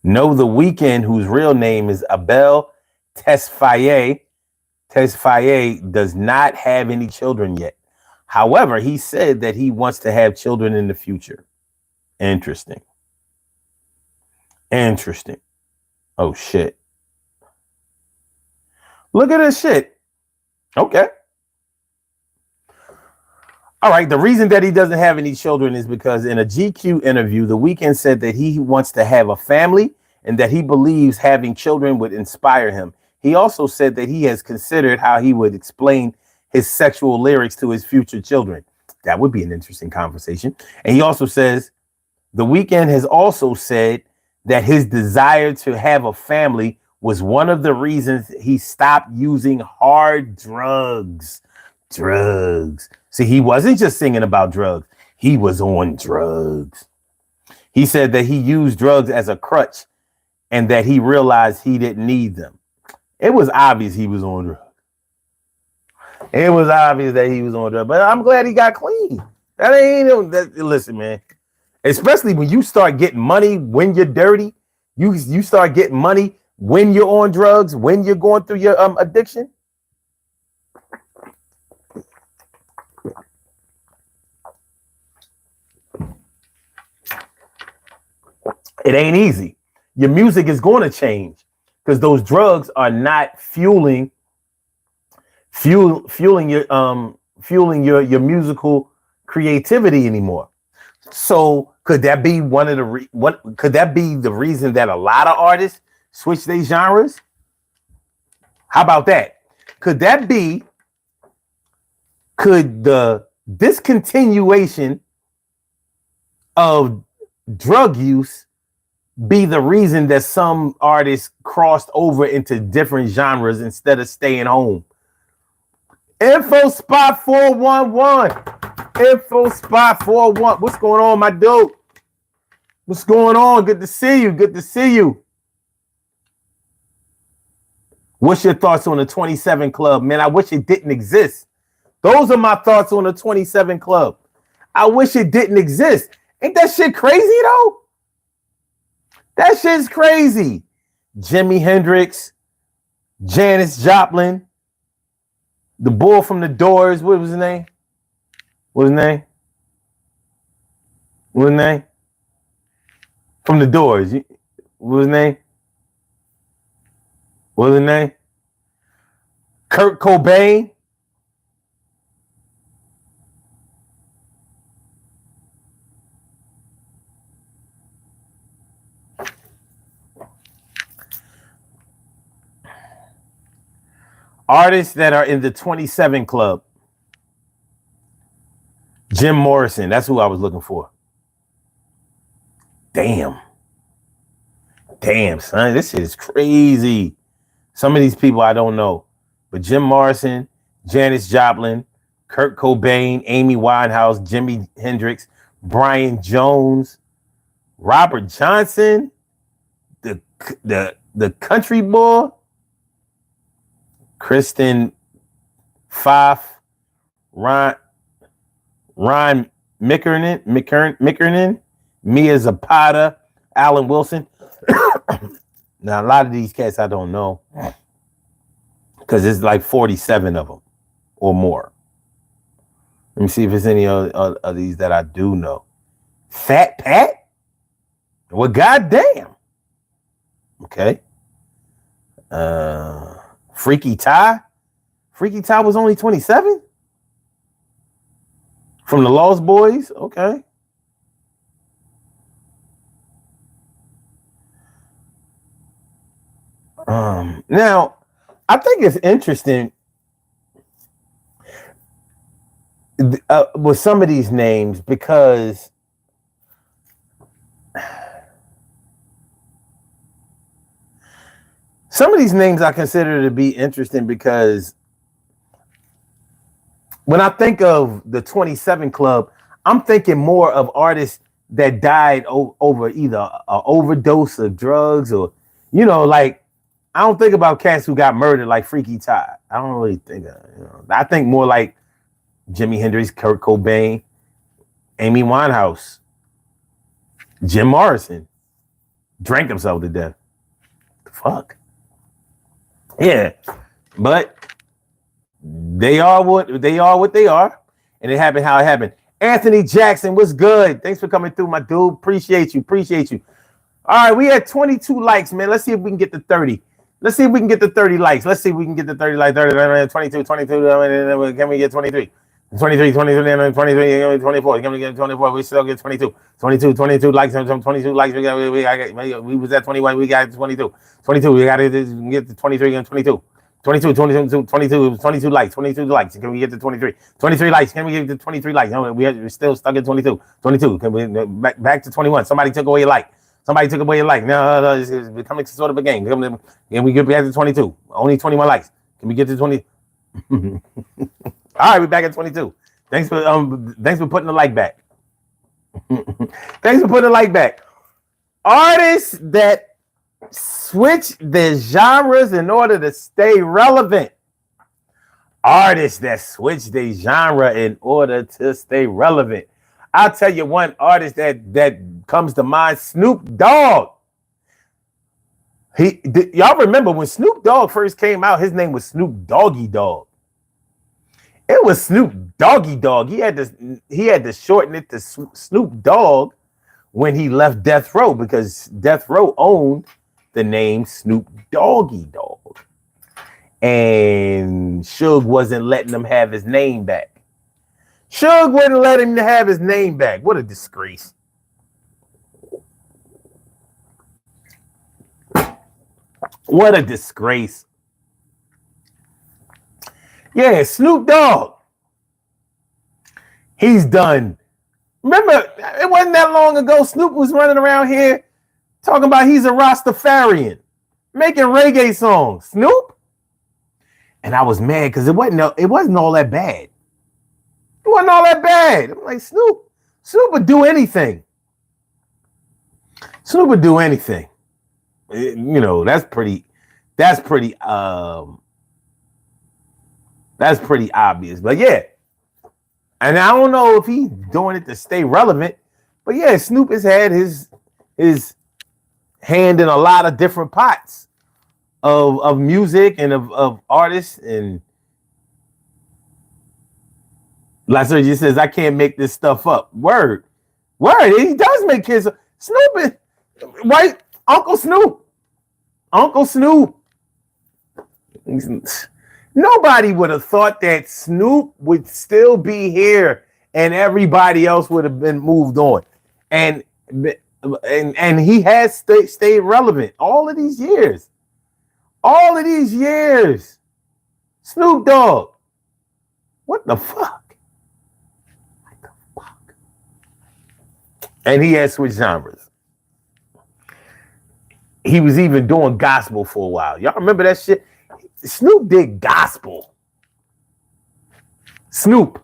No, the Weeknd, whose real name is Abel Tesfaye, does not have any children yet. However, he said that he wants to have children in the future. Interesting. Oh, shit. Look at this shit. Okay. All right. The reason that he doesn't have any children is because in a GQ interview, The Weeknd said that he wants to have a family and that he believes having children would inspire him. He also said that he has considered how he would explain his sexual lyrics to his future children. That would be an interesting conversation. And he also says The Weeknd has also said that his desire to have a family was one of the reasons he stopped using hard drugs. See, he wasn't just singing about drugs. He was on drugs. He said that he used drugs as a crutch and that he realized he didn't need them. It was obvious he was on drugs. But I'm glad he got clean. Listen, man. Especially when you start getting money when you're dirty, you start getting money when you're on drugs, when you're going through your addiction. It ain't easy. Your music is going to change because those drugs are not fueling your musical creativity anymore. So could that be could that be the reason that a lot of artists switch their genres? How about that? Could the discontinuation of drug use be the reason that some artists crossed over into different genres instead of staying home? Info Spot 411. Info Spot 411. What's going on, my dude? What's going on? Good to see you. What's your thoughts on the 27 Club? Man, I wish it didn't exist. Those are my thoughts on the 27 Club. I wish it didn't exist. Ain't that shit crazy, though? That shit's crazy. Jimi Hendrix, Janis Joplin, the boy from the Doors. What was his name? What was his name? What was his name? From the Doors. What was his name? What was his name? Kurt Cobain. Artists that are in the 27 Club. Jim Morrison. That's who I was looking for. Damn, son. This shit is crazy. Some of these people I don't know. But Jim Morrison, Janis Joplin, Kurt Cobain, Amy Winehouse, Jimi Hendrix, Brian Jones, Robert Johnson, the country boy, Kristen Pfaff, Ron McKernan, Mia Zapata, Alan Wilson. Now, a lot of these cats I don't know because it's like 47 of them or more. Let me see if there's any of these that I do know. Fat Pat? Well, goddamn. Okay. Freaky Ty? Freaky Ty was only 27? From the Lost Boys? Okay. Now, I think it's interesting with some of these names because some of these names I consider to be interesting because when I think of the 27 Club, I'm thinking more of artists that died over either an overdose of drugs or, like, I don't think about cats who got murdered like Freaky Ty. I don't really think I think more like Jimi Hendrix, Kurt Cobain, Amy Winehouse, Jim Morrison drank himself to death. The fuck? Yeah. But they are what they are. And it happened how it happened. Anthony Jackson, what's good? Thanks for coming through, my dude. Appreciate you. All right, we had 22 likes, man. Let's see if we can get to 30. Let's see if we can get to 30 likes. 22, 22. Can we get 23? 23, 24. Can we get 24? We still get 22. 22 likes. 22 likes. We was at 21. We got 22. 22. We got to get to 23 and 22. 22 likes. 22 likes. Can we get to 23? 23 likes. Can we get to 23 likes? No, we're still stuck at 22. 22. Can we back to 21? Somebody took away a like. No, it's becoming sort of a game. Can we get back to 22? Only 21 likes. Can we get to 20? All right, we're back at 22. Thanks for putting the like back. Thanks for putting the like back. Artists that switch their genres in order to stay relevant. Artists that switch their genre in order to stay relevant. I'll tell you one artist that comes to mind, Snoop Dogg. Y'all remember when Snoop Dogg first came out, his name was Snoop Doggy Dogg. It was Snoop Doggy Dogg. He had to shorten it to Snoop Dogg when he left Death Row because Death Row owned the name Snoop Doggy Dogg. And Suge wasn't letting him have his name back. Suge wouldn't let him have his name back. What a disgrace. What a disgrace. Yeah, Snoop Dogg. He's done. Remember, it wasn't that long ago, Snoop was running around here talking about he's a Rastafarian, making reggae songs. Snoop? And I was mad because it wasn't all that bad. It wasn't all that bad. I'm like, Snoop would do anything. Snoop would do anything. That's That's pretty obvious. But yeah. And I don't know if he's doing it to stay relevant, but yeah, Snoop has had his hand in a lot of different pots of music and of artists. And like Sergio says, I can't make this stuff up. Word. He does make his Snoop is right. Uncle Snoop. Nobody would have thought that Snoop would still be here and everybody else would have been moved on. And he has stayed relevant all of these years. Snoop Dogg. What the fuck? And he has switched genres. He was even doing gospel for a while. Y'all remember that shit? Snoop did gospel. Snoop.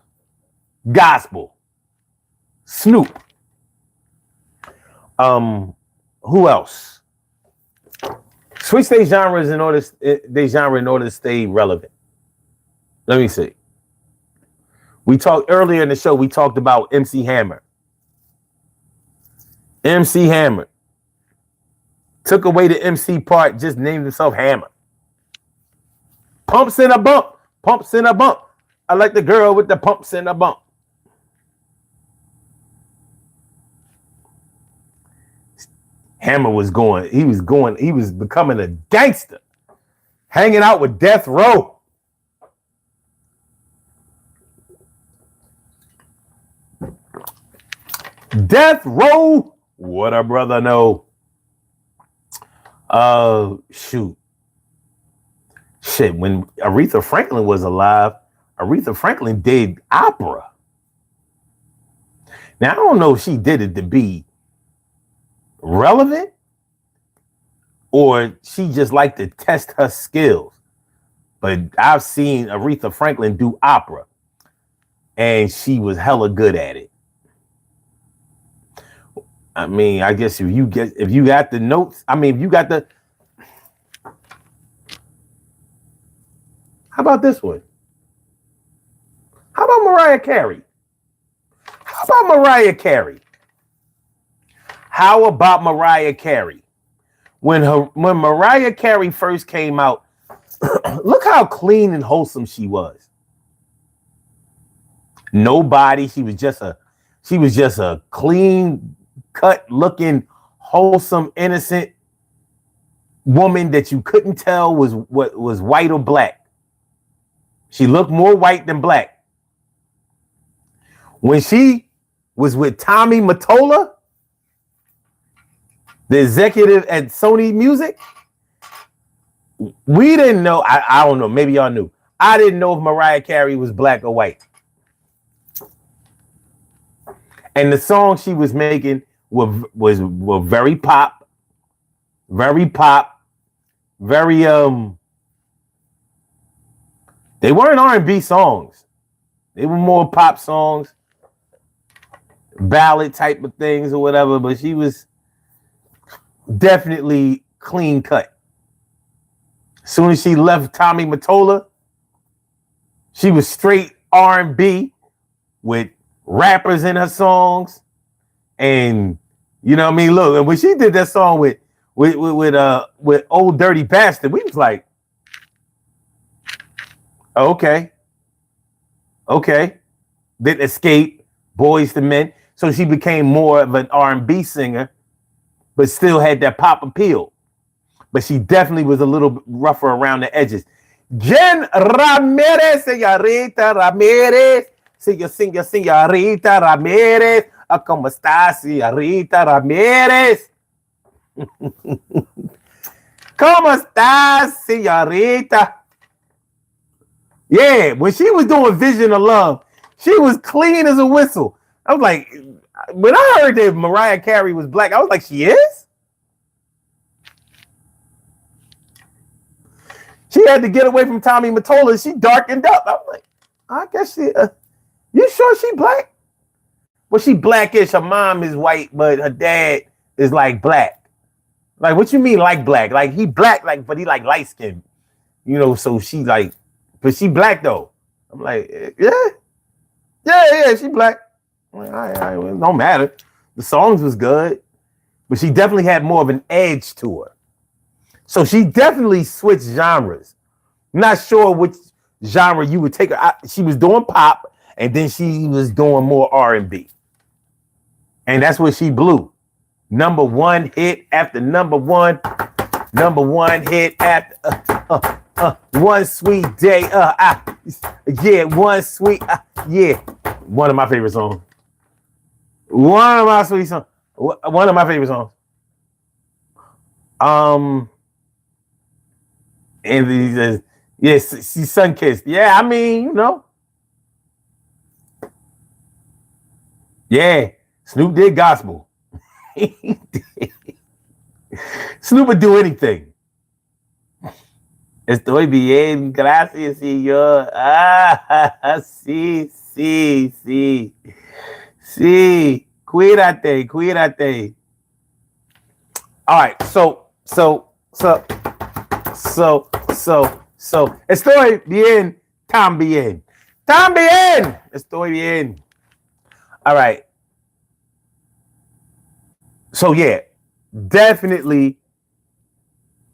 Gospel. Snoop. Who else? Switch their genres in order to stay relevant. Let me see. We talked earlier in the show, we talked about MC Hammer. MC Hammer. Took away the MC part, just named himself Hammer. Pumps in a bump. I like the girl with the pumps in a bump. Hammer was becoming a gangster. Hanging out with Death Row. Death Row. What a brother know. Shoot. Shit, when Aretha Franklin was alive, Aretha Franklin did opera. Now, I don't know if she did it to be relevant or she just liked to test her skills. But I've seen Aretha Franklin do opera and she was hella good at it. I mean, I guess if you got the notes, how about this one? How about Mariah Carey? When Mariah Carey first came out, look how clean and wholesome she was. Nobody, she was just a clean cut looking, wholesome, innocent woman that you couldn't tell was white or black. She looked more white than black. When she was with Tommy Mottola, the executive at Sony Music, we didn't know. I don't know. Maybe y'all knew. I didn't know if Mariah Carey was black or white. And the song she was making was very pop, very they weren't R&B songs. They were more pop songs, ballad type of things or whatever, but she was definitely clean cut. As soon as she left Tommy Mottola, she was straight R&B with rappers in her songs. And you know what I mean? Look, and when she did that song with Old Dirty Bastard, we was like, okay. Then Escape, Boys to Men. So she became more of an R&B singer, but still had that pop appeal. But she definitely was a little rougher around the edges. Jen Ramirez, señorita Ramirez. Señorita Ramirez. ¿Cómo estás, señorita Ramirez? ¿Cómo estás, señorita? Yeah, when she was doing Vision of Love, she was clean as a whistle. I was like, when I heard that Mariah Carey was black, I was like, she is? She had to get away from Tommy Mottola. She darkened up. I was like, I guess she, you sure she black? Well, she blackish. Her mom is white, but her dad is like black. Like, what you mean like black? Like he black, like, but he like light skinned. You know, so she like, but she black though. I'm like, yeah, she black. Like, well, it don't matter. The songs was good, but she definitely had more of an edge to her. So she definitely switched genres. Not sure which genre you would take her. She was doing pop, and then she was doing more R&B. And that's what she blew. Number one hit after number one hit after one sweet day. Yeah, one sweet. Yeah, one of my favorite songs. One of my sweet songs. One of my favorite songs. And he says, yes, she's sun kissed. Yeah, I mean, you know. Yeah, Snoop did gospel. Snoop would do anything. Estoy bien, gracias, señor. Sí. Sí, cuídate. All right, so. Estoy bien, también. Estoy bien. All right. So yeah, definitely,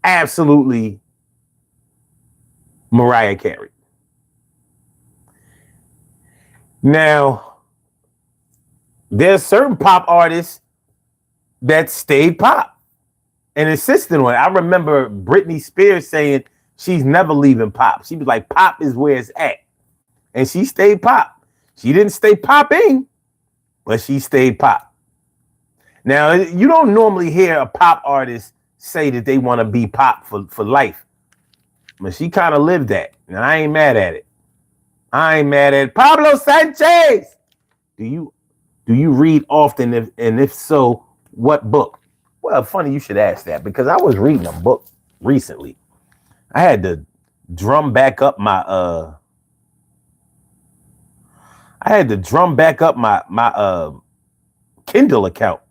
absolutely, Mariah Carey. Now, there's certain pop artists that stayed pop and insisted on it. I remember Britney Spears saying she's never leaving pop. She was like, pop is where it's at. And she stayed pop. She didn't stay popping, but she stayed pop. Now, you don't normally hear a pop artist say that they want to be pop for life. But she kind of lived that. And I ain't mad at it. Pablo Sanchez! Do you read often? And if so, what book? Well, funny you should ask that, because I was reading a book recently. I had to drum back up my Kindle account.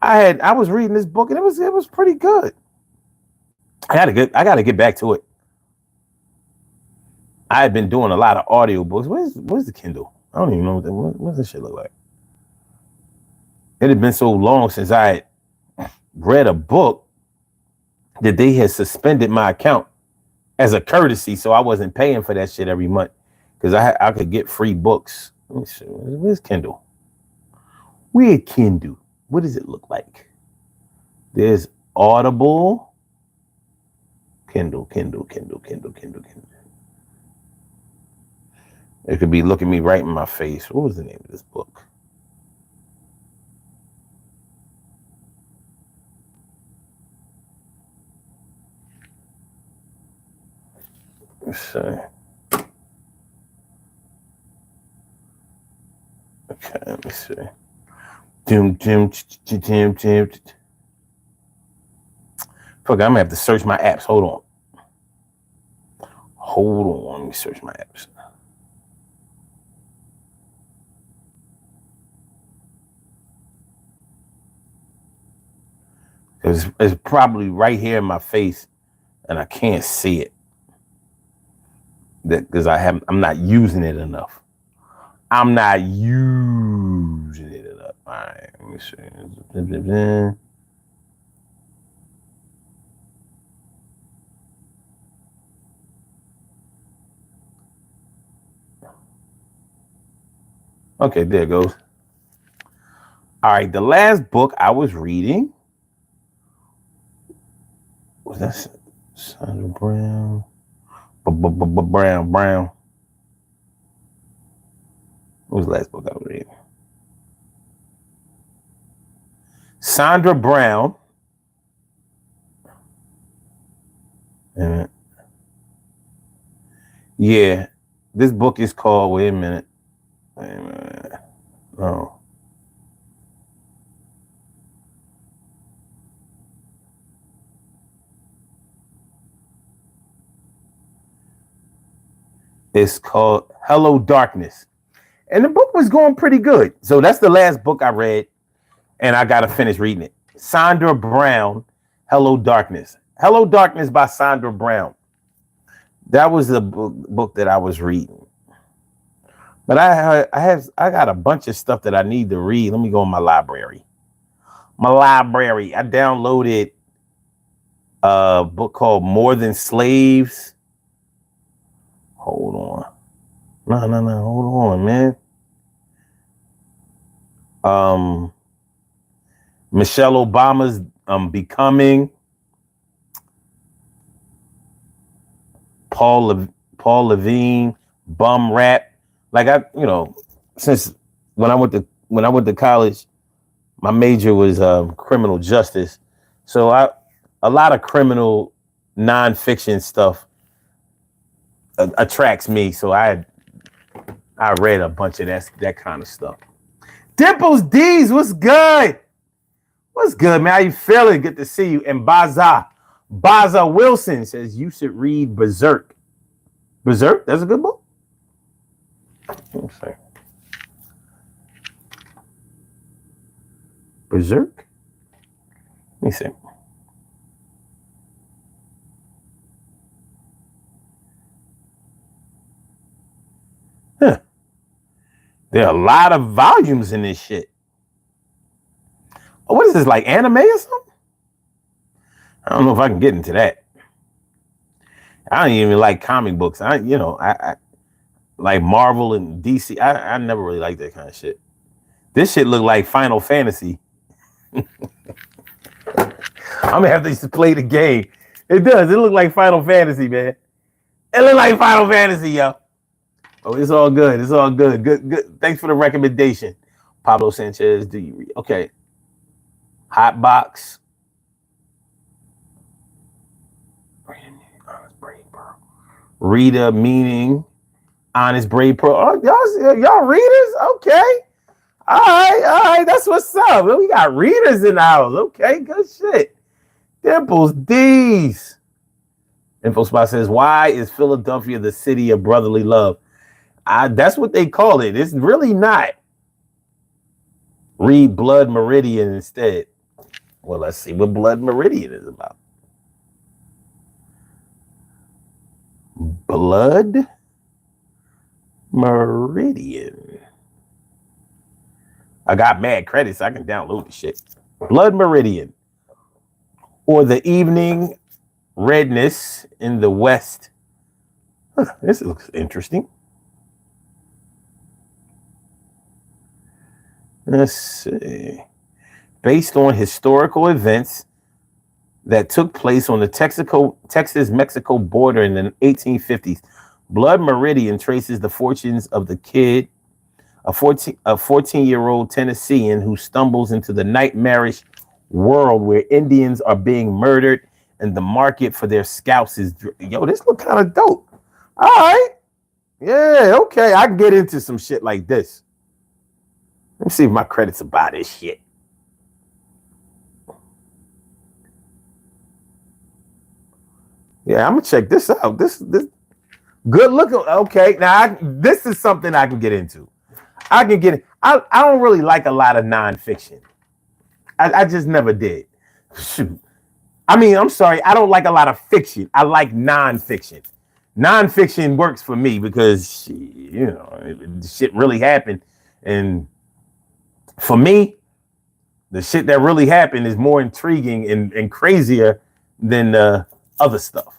I was reading this book and it was pretty good. I gotta get back to it. I had been doing a lot of audiobooks. Where's the Kindle? I don't even know what this shit look like. It had been so long since I had read a book that they had suspended my account as a courtesy, so I wasn't paying for that shit every month because I could get free books. Let me see. Where's Kindle? Where's Kindle? What does it look like? There's Audible, Kindle. It could be looking me right in my face. What was the name of this book? Let's see. Okay, let me see. Fuck, I'm gonna have to search my apps. Hold on. Let me search my apps. It's probably right here in my face, and I can't see it. Because I'm not using it enough. All right, let me see. Okay, there it goes. All right, the last book I was reading was that Sandra Brown. Brown. What was the last book I was reading? Sandra Brown. Yeah, this book is called, wait a minute. Oh. It's called Hello Darkness. And the book was going pretty good. So that's the last book I read, and I got to finish reading it. Sandra Brown, Hello Darkness. Hello Darkness by Sandra Brown. That was the book that I was reading. But I got a bunch of stuff that I need to read. Let me go in my library. I downloaded a book called More Than Slaves. Hold on. No. Hold on, man. Michelle Obama's Becoming. Paul Levine, Bum Rap. Like since when I went to college, my major was criminal justice. So a lot of criminal nonfiction stuff attracts me. So I read a bunch of that kind of stuff. Dimples D's, what's good? What's good, man? How you feeling? Good to see you. And Baza Wilson says you should read Berserk. Berserk? That's a good book. Let's see. Berserk? Let me see. Huh. There are a lot of volumes in this shit. Oh, what is this, like anime or something? I don't know if I can get into that. I don't even like comic books. I like Marvel and DC. I never really liked that kind of shit. This shit look like Final Fantasy. I'm gonna have to play the game. It does. It look like Final Fantasy, man. It look like Final Fantasy, yo. Oh, it's all good. It's all good. Good. Thanks for the recommendation. Pablo Sanchez, do you read? Okay. Hot Box. Honest Brave Pearl. Rita Meaning. Honest Brave Pearl. Oh, y'all readers? Okay. All right. That's what's up. We got readers in the house. Okay, good shit. Dimples D's. InfoSpot says, why is Philadelphia the city of brotherly love? That's what they call it. It's really not. Read Blood Meridian instead. Well, let's see what Blood Meridian is about. Blood Meridian. I got mad credits. I can download the shit. Blood Meridian. Or the Evening Redness in the West. This looks interesting. Let's see. Based on historical events that took place on the Texas-Mexico border in the 1850s, Blood Meridian traces the fortunes of the kid, a 14-year-old Tennessean who stumbles into the nightmarish world where Indians are being murdered and the market for their scalps is... Yo, this look kind of dope. All right. Yeah, okay. I can get into some shit like this. Let me see if my credits about this shit. Yeah, I'm gonna check this out. This good looking. Okay, now this is something I can get into. I can get it. I don't really like a lot of nonfiction. I just never did. Shoot. I mean, I'm sorry. I don't like a lot of fiction. I like nonfiction. Nonfiction works for me because shit really happened, and for me, the shit that really happened is more intriguing and crazier than other stuff.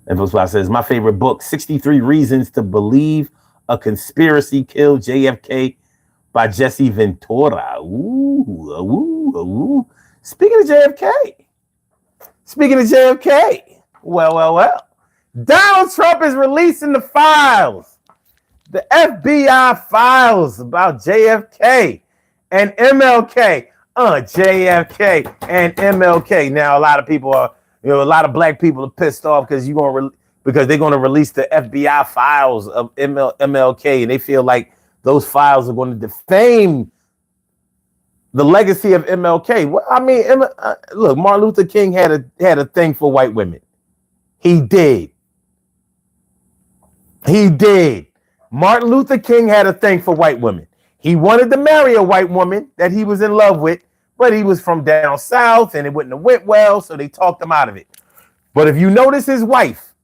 And Volkswagen says, my favorite book, 63 Reasons to Believe a Conspiracy Killed JFK by Jesse Ventura. Ooh. Speaking of JFK. Well. Donald Trump is releasing the files. The FBI files about JFK and MLK. JFK and MLK. Now, a lot of people are, a lot of black people are pissed off because they're going to release the FBI files of MLK, and they feel like those files are going to defame the legacy of MLK. Well, I mean, look, Martin Luther King had a thing for white women. He did. Martin Luther King had a thing for white women. He wanted to marry a white woman that he was in love with, but he was from down south and it wouldn't have went well, so they talked him out of it. But if you notice his wife,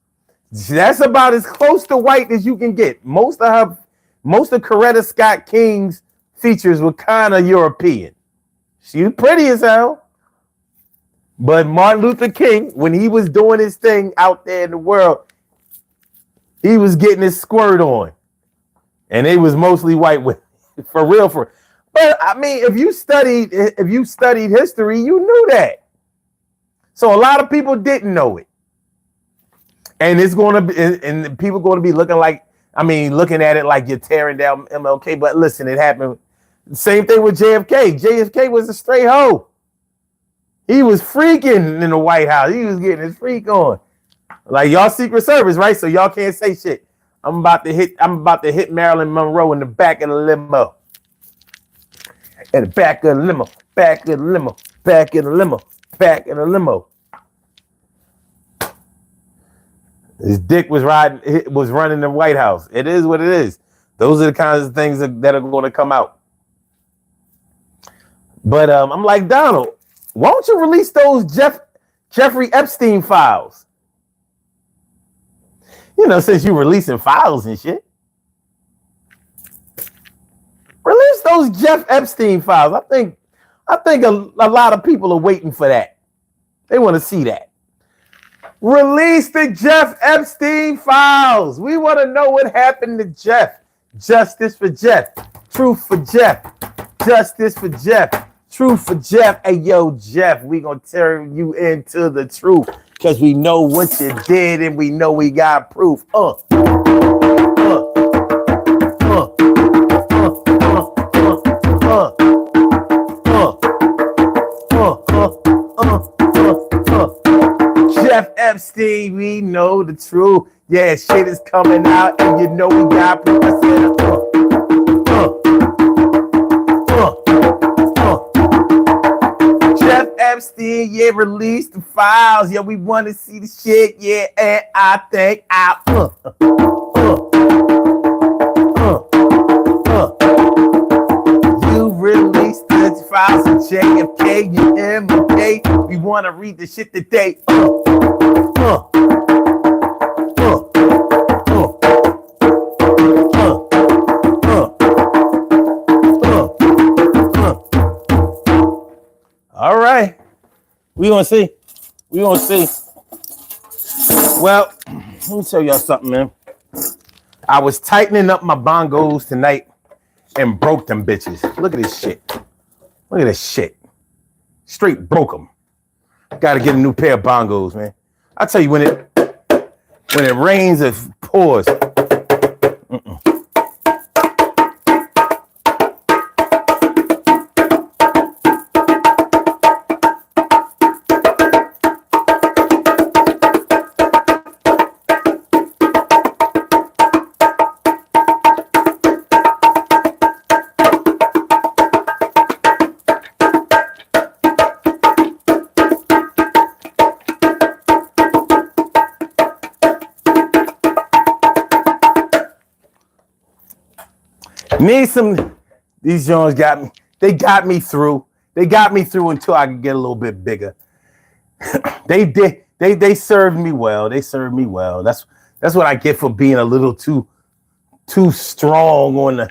that's about as close to white as you can get. Most of Coretta Scott King's features were kind of European. She was pretty as hell. But Martin Luther King, when he was doing his thing out there in the world, he was getting his squirt on. And they was mostly white women. For real. But I mean, if you studied history, you knew that. So a lot of people didn't know it. And it's going to be, and people going to be looking at it like you're tearing down MLK. But listen, it happened. Same thing with JFK. JFK was a straight hoe. He was freaking in the White House. He was getting his freak on. Like y'all Secret Service, right? So y'all can't say shit. I'm about to hit Marilyn Monroe in the back of the limo. In the back of the limo. Back of the limo. Back of the limo. Back of the limo. His dick was running the White House. It is what it is. Those are the kinds of things that are going to come out. But I'm like, Donald, why don't you release those Jeffrey Epstein files? You know, since you're releasing files and shit. Release those Jeff Epstein files. I think a lot of people are waiting for that. They want to see that. Release the Jeff Epstein files. We want to know what happened to Jeff. Justice for Jeff. Truth for Jeff. Justice for Jeff. Truth for Jeff. Hey, yo, Jeff, we gonna turn you into the truth because we know what you did and we know we got proof. Jeff Epstein, we know the truth. Yeah, shit is coming out and you know we got proof. I said, Jeff Epstein, yeah, release the files. Yeah, we want to see the shit. Yeah, and I think you released the files of JFK, you MLK. We want to read the shit today. All right. We gonna see. Well, let me tell y'all something, man. I was tightening up my bongos tonight and broke them bitches. Look at this shit. Look at this shit. Straight broke them. Got to get a new pair of bongos, man. I tell you, when it rains, it pours. These Jones got me. They got me through. They got me through until I could get a little bit bigger. They served me well. They served me well. That's what I get for being a little too strong on the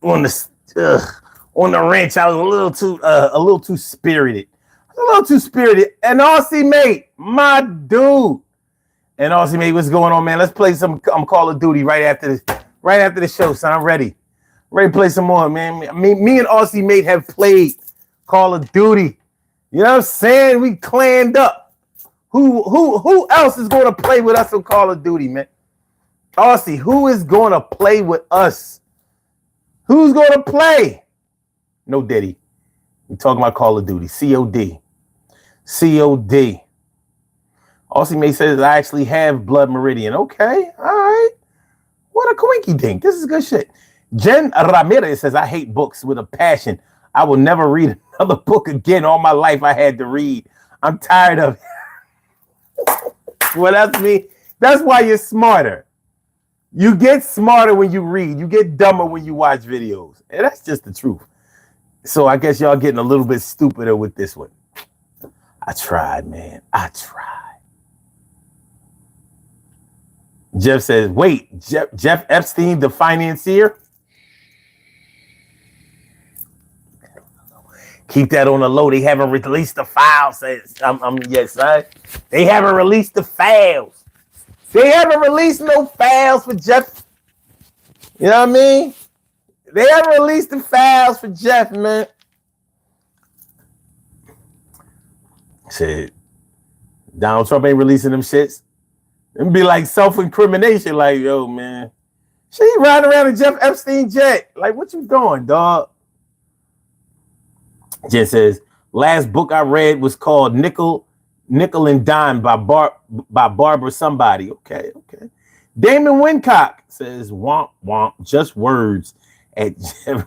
wrench. I was a little too spirited. And Aussie mate, my dude. And Aussie mate, what's going on, man? Let's play some Call of Duty right after the show, son. I'm ready. Ready to play some more, man. Me and Aussie mate have played Call of Duty. You know what I'm saying? We clanned up. Who else is going to play with us on Call of Duty, man? Aussie, who is going to play with us? Who's going to play? No Diddy. We're talking about Call of Duty. COD. Aussie mate says I actually have Blood Meridian. Okay, all right. What a quinky dink. This is good shit. Jen Ramirez says, I hate books with a passion. I will never read another book again. All my life I had to read. I'm tired of it. Well, that's me. That's why you're smarter. You get smarter when you read. You get dumber when you watch videos. And that's just the truth. So I guess y'all getting a little bit stupider with this one. I tried, man. I tried. Jeff says, wait, Jeff Epstein, the financier? Keep that on the low. They haven't released the files. Yes, right? They haven't released the files. They haven't released no files for Jeff. You know what I mean? They haven't released the files for Jeff, man. Shit. Donald Trump ain't releasing them shits. It'd be like self-incrimination. Like, yo, man. She riding around in Jeff Epstein jet. Like, what you doing, dog? Jen says, last book I read was called Nickel and Dime by Barbara somebody. Okay. Damon Wincock says, womp, womp, just words at Jeff.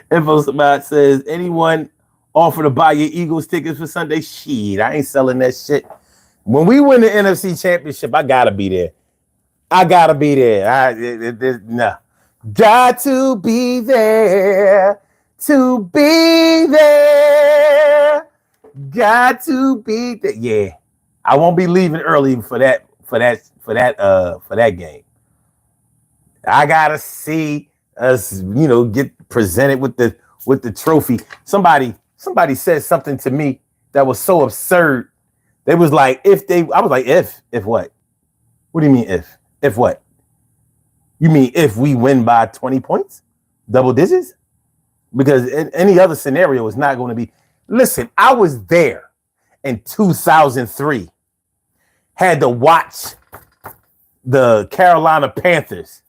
InfoSpot says, anyone offer to buy your Eagles tickets for Sunday? Shit, I ain't selling that shit. When we win the NFC Championship, I gotta be there. No. Got to be there. To be there. Got to be there. Yeah. I won't be leaving early for that game. I gotta see us, get presented with the trophy. Somebody said something to me that was so absurd. They was like, I was like, if what? What do you mean if? If what? You mean if we win by 20 points? Double digits? Because in any other scenario is not going to be. Listen, I was there in 2003. Had to watch the Carolina Panthers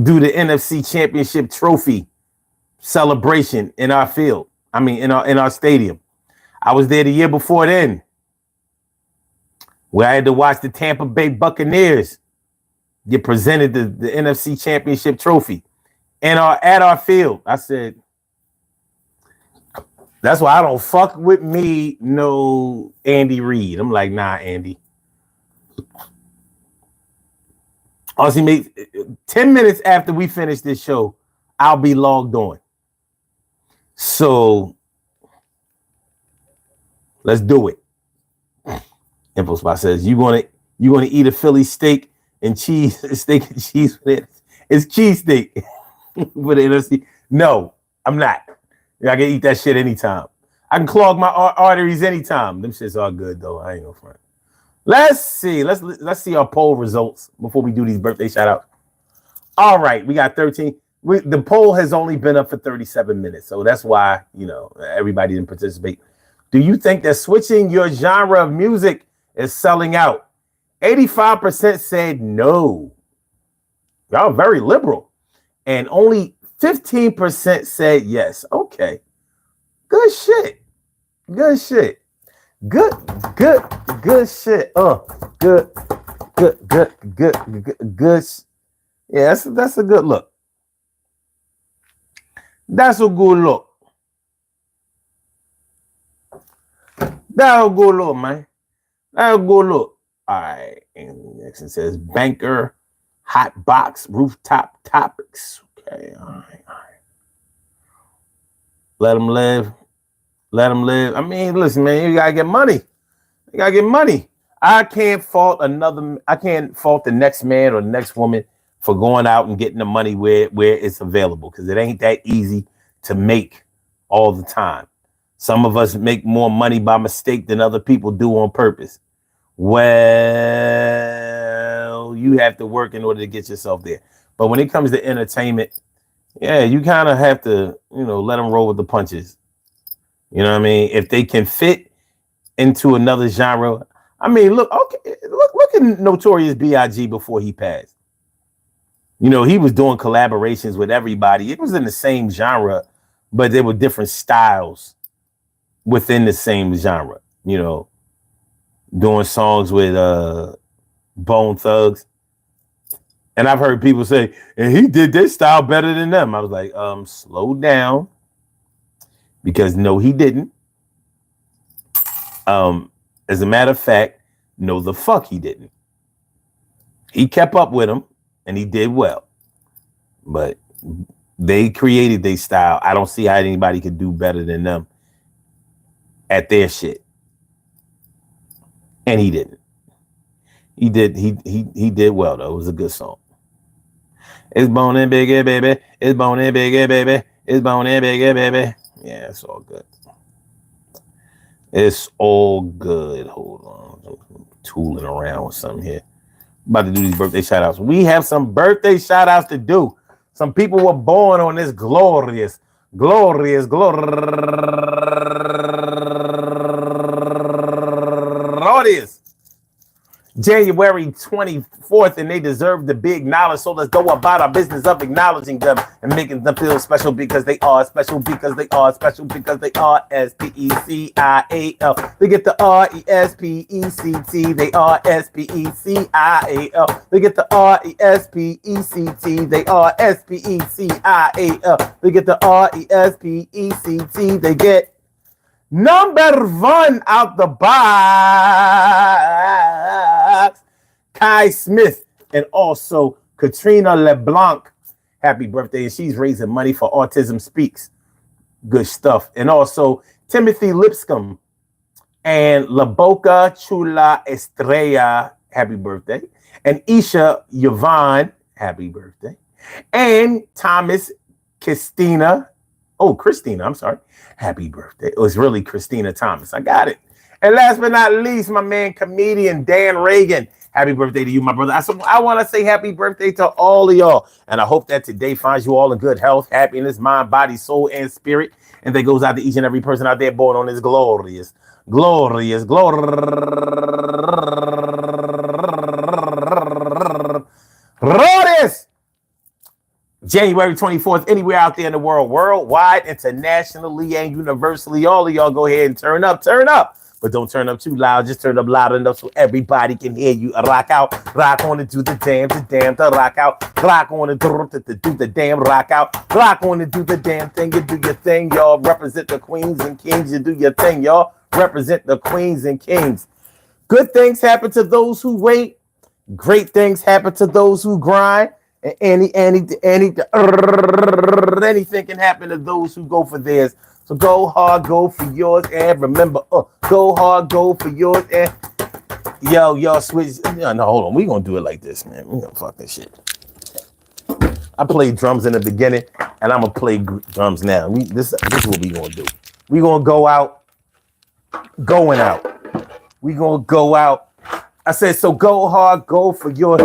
do the NFC Championship trophy celebration in our field. I mean, in our stadium. I was there the year before then, where I had to watch the Tampa Bay Buccaneers get presented the NFC Championship trophy at our field. I said, that's why I don't fuck with me, no Andy Reid. I'm like, nah, Andy. Also, 10 minutes after we finish this show, I'll be logged on. So let's do it. InfoSpot says, you gonna eat a Philly steak and cheese with it? It's cheesesteak for the NFC. No, I'm not. I can eat that shit anytime. I can clog my arteries anytime. Them shit's all good though. I ain't no front. Let's see. Let's see our poll results before we do these birthday shout outs. All right, we got 13. The poll has only been up for 37 minutes, so that's why everybody didn't participate. Do you think that switching your genre of music is selling out? 85% said no. Y'all very liberal. And only 15% said yes. Okay. Good shit. Good shit. Good shit. Good. Yeah, that's a good look. That's a good look. That's a good look, man. That's a good look. All right. And next it says banker, hot box, rooftop topics. Okay. All right. Let them live. I mean, listen, man, you gotta get money. I can't fault the next man or the next woman for going out and getting the money where it's available, because it ain't that easy to make all the time. Some of us make more money by mistake than other people do on purpose. Well, you have to work in order to get yourself there. But when it comes to entertainment, yeah, you kind of have to, let them roll with the punches. You know what I mean? If they can fit into another genre. I mean, look at Notorious B.I.G. before he passed. He was doing collaborations with everybody. It was in the same genre, but there were different styles within the same genre. Doing songs with Bone Thugs. And I've heard people say, and he did this style better than them. I was like, slow down. Because no, he didn't. As a matter of fact, no, the fuck he didn't. He kept up with him and he did well. But they created their style. I don't see how anybody could do better than them at their shit. And he didn't. He did well though. It was a good song. It's boning bigger, baby. It's boning bigger, baby. It's boning bigger, baby. Yeah, it's all good. It's all good. Hold on. I'm tooling around with something here. About to do these birthday shout outs. We have some birthday shout outs to do. Some people were born on this glorious January 24th, and they deserve the big knowledge. So let's go about our business of acknowledging them and making them feel special because they are special, because they are special, because they are SPECIAL. They get the RESPECT. They are SPECIAL. They get the RESPECT. They are SPECIAL. They get the RESPECT. They get number one out the box, Kai Smith, and also Katrina LeBlanc. Happy birthday. And she's raising money for Autism Speaks. Good stuff. And also Timothy Lipscomb and La Boca Chula Estrella. Happy birthday. And Isha Yvonne. Happy birthday. And Thomas Christina. I'm sorry. Happy birthday. It was really Christina Thomas. I got it. And last but not least, my man, comedian Dan Reagan. Happy birthday to you, my brother. I want to say happy birthday to all of y'all. And I hope that today finds you all in good health, happiness, mind, body, soul, and spirit. And that goes out to each and every person out there born on this glorious January 24th, anywhere out there in the world, worldwide, internationally, and universally. All of y'all go ahead and turn up. But don't turn up too loud. Just turn up loud enough so everybody can hear you. Rock out, rock on and do the damn, to rock out. Rock on and do the damn, rock out. Rock on and do the damn thing. You do your thing, y'all. Represent the queens and kings. You do your thing, y'all. Represent the queens and kings. Good things happen to those who wait. Great things happen to those who grind. Anything can happen to those who go for theirs. So go hard, go for yours, and remember, go hard, go for yours, and yo, switch. No, hold on, we gonna do it like this, man. We gonna fuck this shit. I played drums in the beginning, and I'm gonna play drums now. This is what we gonna do. We gonna go out, going out. We gonna go out. I said, so go hard, go for yours.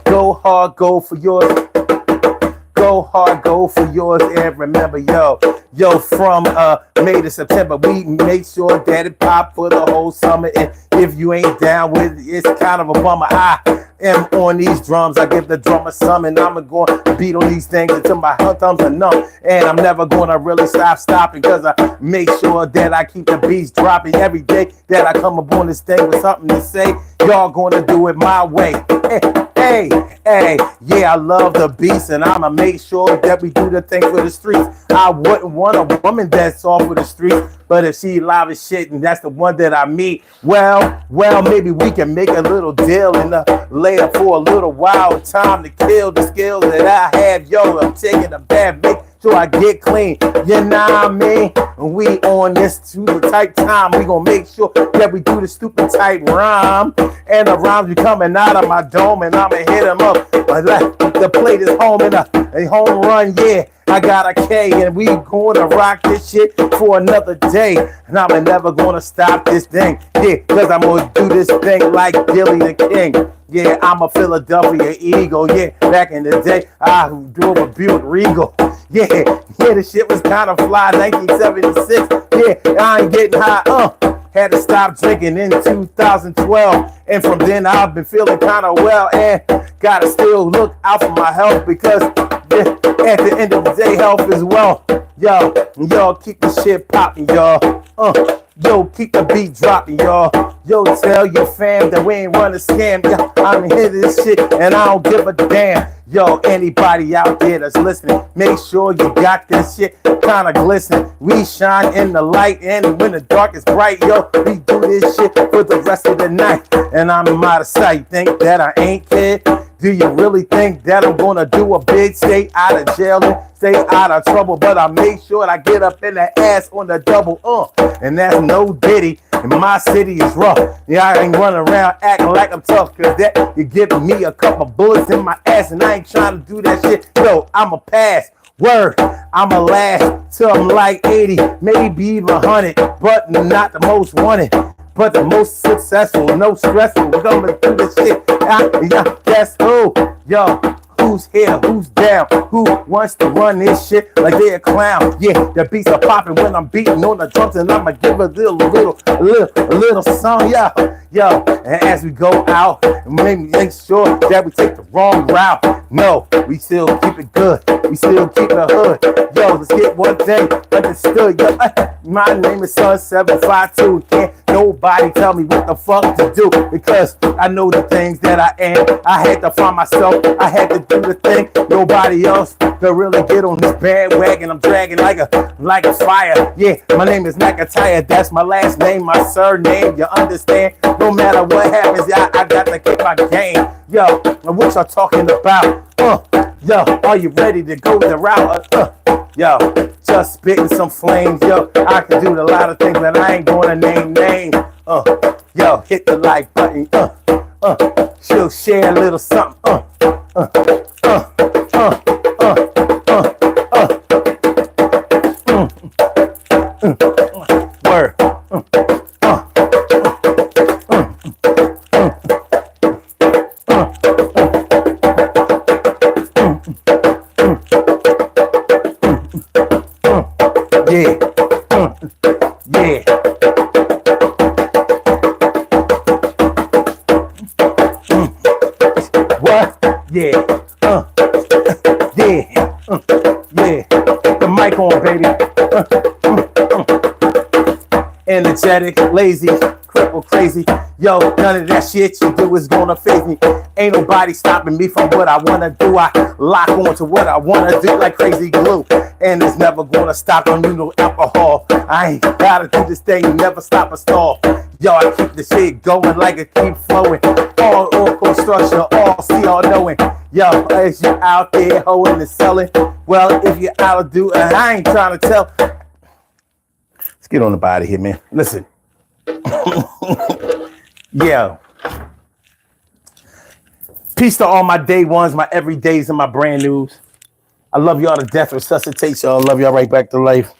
Go hard, go for yours. Go hard, go for yours. And remember, yo, from May to September, we make sure that it pop for the whole summer. And if you ain't down with it, it's kind of a bummer. I am on these drums. I give the drummer some, and I'm going to beat on these things until my thumbs are numb. And I'm never going to really stop because I make sure that I keep the beats dropping every day that I come up on this thing with something to say. Y'all going to do it my way. Hey, yeah, I love the beats, and I'ma make sure that we do the thing for the streets. I wouldn't want a woman that's off of the streets, but if she live as shit and that's the one that I meet, well, maybe we can make a little deal and lay up for a little while. Time to kill the skills that I have, yo. I'm taking a bath, make sure I get clean. You know what I mean? We on this stupid type time. We gonna make sure that we do the stupid type rhyme, and the rhymes be coming out of my dome, and I'ma hit them up. The plate is home and a home run, yeah. I got a K, and we gonna rock this shit for another day. And I'm never gonna stop this thing, yeah, cause I'm gonna do this thing like Billy the King. Yeah, I'm a Philadelphia Eagle, yeah. Back in the day, I drove a Buick Regal. Yeah, the shit was kind of fly, 1976. Yeah, I ain't getting high, Had to stop drinking in 2012. And from then I've been feeling kind of well. And gotta still look out for my health because at the end of the day, health is wealth. Yo, keep the shit popping, y'all. Yo, keep the beat dropping, y'all. Yo, tell your fam that we ain't running scam. Yeah, I'm here this shit and I don't give a damn. Yo, anybody out there that's listening, make sure you got this shit kind of glisten. We shine in the light, and when the dark is bright, yo, we do this shit for the rest of the night. And I'm out of sight. Think that I ain't kid? Do you really think that I'm gonna do a bid? Stay out of jail and stay out of trouble, but I make sure I get up in the ass on the double, and that's no ditty. And my city is rough. Yeah, I ain't running around acting like I'm tough, cause that you giving me a couple bullets in my ass, and I ain't trying to do that shit. Yo, I'ma pass. Word, I'ma last till I'm like 80, maybe even 100, but not the most wanted, but the most successful. No stressful, we're gonna do this shit. Yeah, guess who? Yo, who's here? Who's down? Who wants to run this shit like they a clown? Yeah, the beats are popping when I'm beating on the drums, and I'ma give a little song, yo. And as we go out, make sure that we take the wrong route. No, we still keep it good. We still keep it hood. Yo, let's get one thing understood. Yo, my name is Sun 752. Can't nobody tell me what the fuck to do, because I know the things that I am. I had to find myself. I had to do the thing. Nobody else could really get on this bandwagon. I'm dragging like a fire. Yeah, my name is McIntyre. That's my last name, my surname. You understand? No matter what happens, I got to keep my game. Yo, what y'all talking about? Yo, are you ready to go the route? Yo, just spitting some flames. Yo, I can do a lot of things, but I ain't gonna name names. Yo, hit the like button. She'll share a little something. Word. Yeah. Yeah. What? Yeah. Yeah. Yeah. Put the mic on, baby. Energetic, lazy, cripple, crazy. Yo, none of that shit you do is gonna faze me. Ain't nobody stopping me from what I wanna do. I lock on to what I wanna do like crazy glue. And it's never gonna stop on you, no alcohol. I ain't gotta do this thing, never stop or stall. Yo, I keep the shit going like it keep flowing. All construction, all see, all knowing. Yo, as you out there hoeing and selling, well, if you're out to do, and I ain't trying to tell. Let's get on the body here, man. Listen. Yeah. Peace to all my day ones, my everydays, and my brand news. I love y'all to death. Resuscitate y'all. I love y'all right back to life.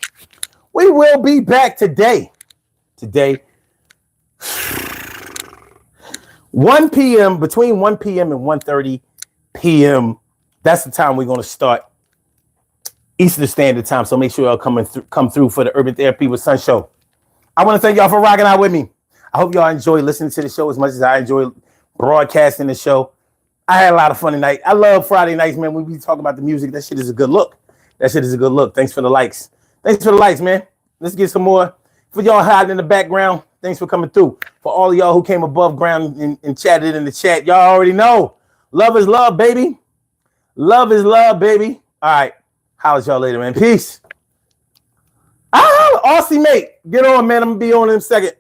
We will be back today. 1 p.m. between 1 p.m. and 1:30 p.m. That's the time we're going to start Eastern Standard Time. So make sure y'all come through for the Urban Therapy with Sun show. I want to thank y'all for rocking out with me. I hope y'all enjoy listening to the show as much as I enjoy broadcasting the show. I had a lot of fun tonight. I love Friday nights, man. When we talk about the music, that shit is a good look. Thanks for the likes. Man. Let's get some more. For y'all hiding in the background, thanks for coming through. For all of y'all who came above ground and chatted in the chat, y'all already know. Love is love, baby. Love is love, baby. All right. Holla at y'all later, man. Peace. Aussie, mate. Get on, man. I'm going to be on in a second.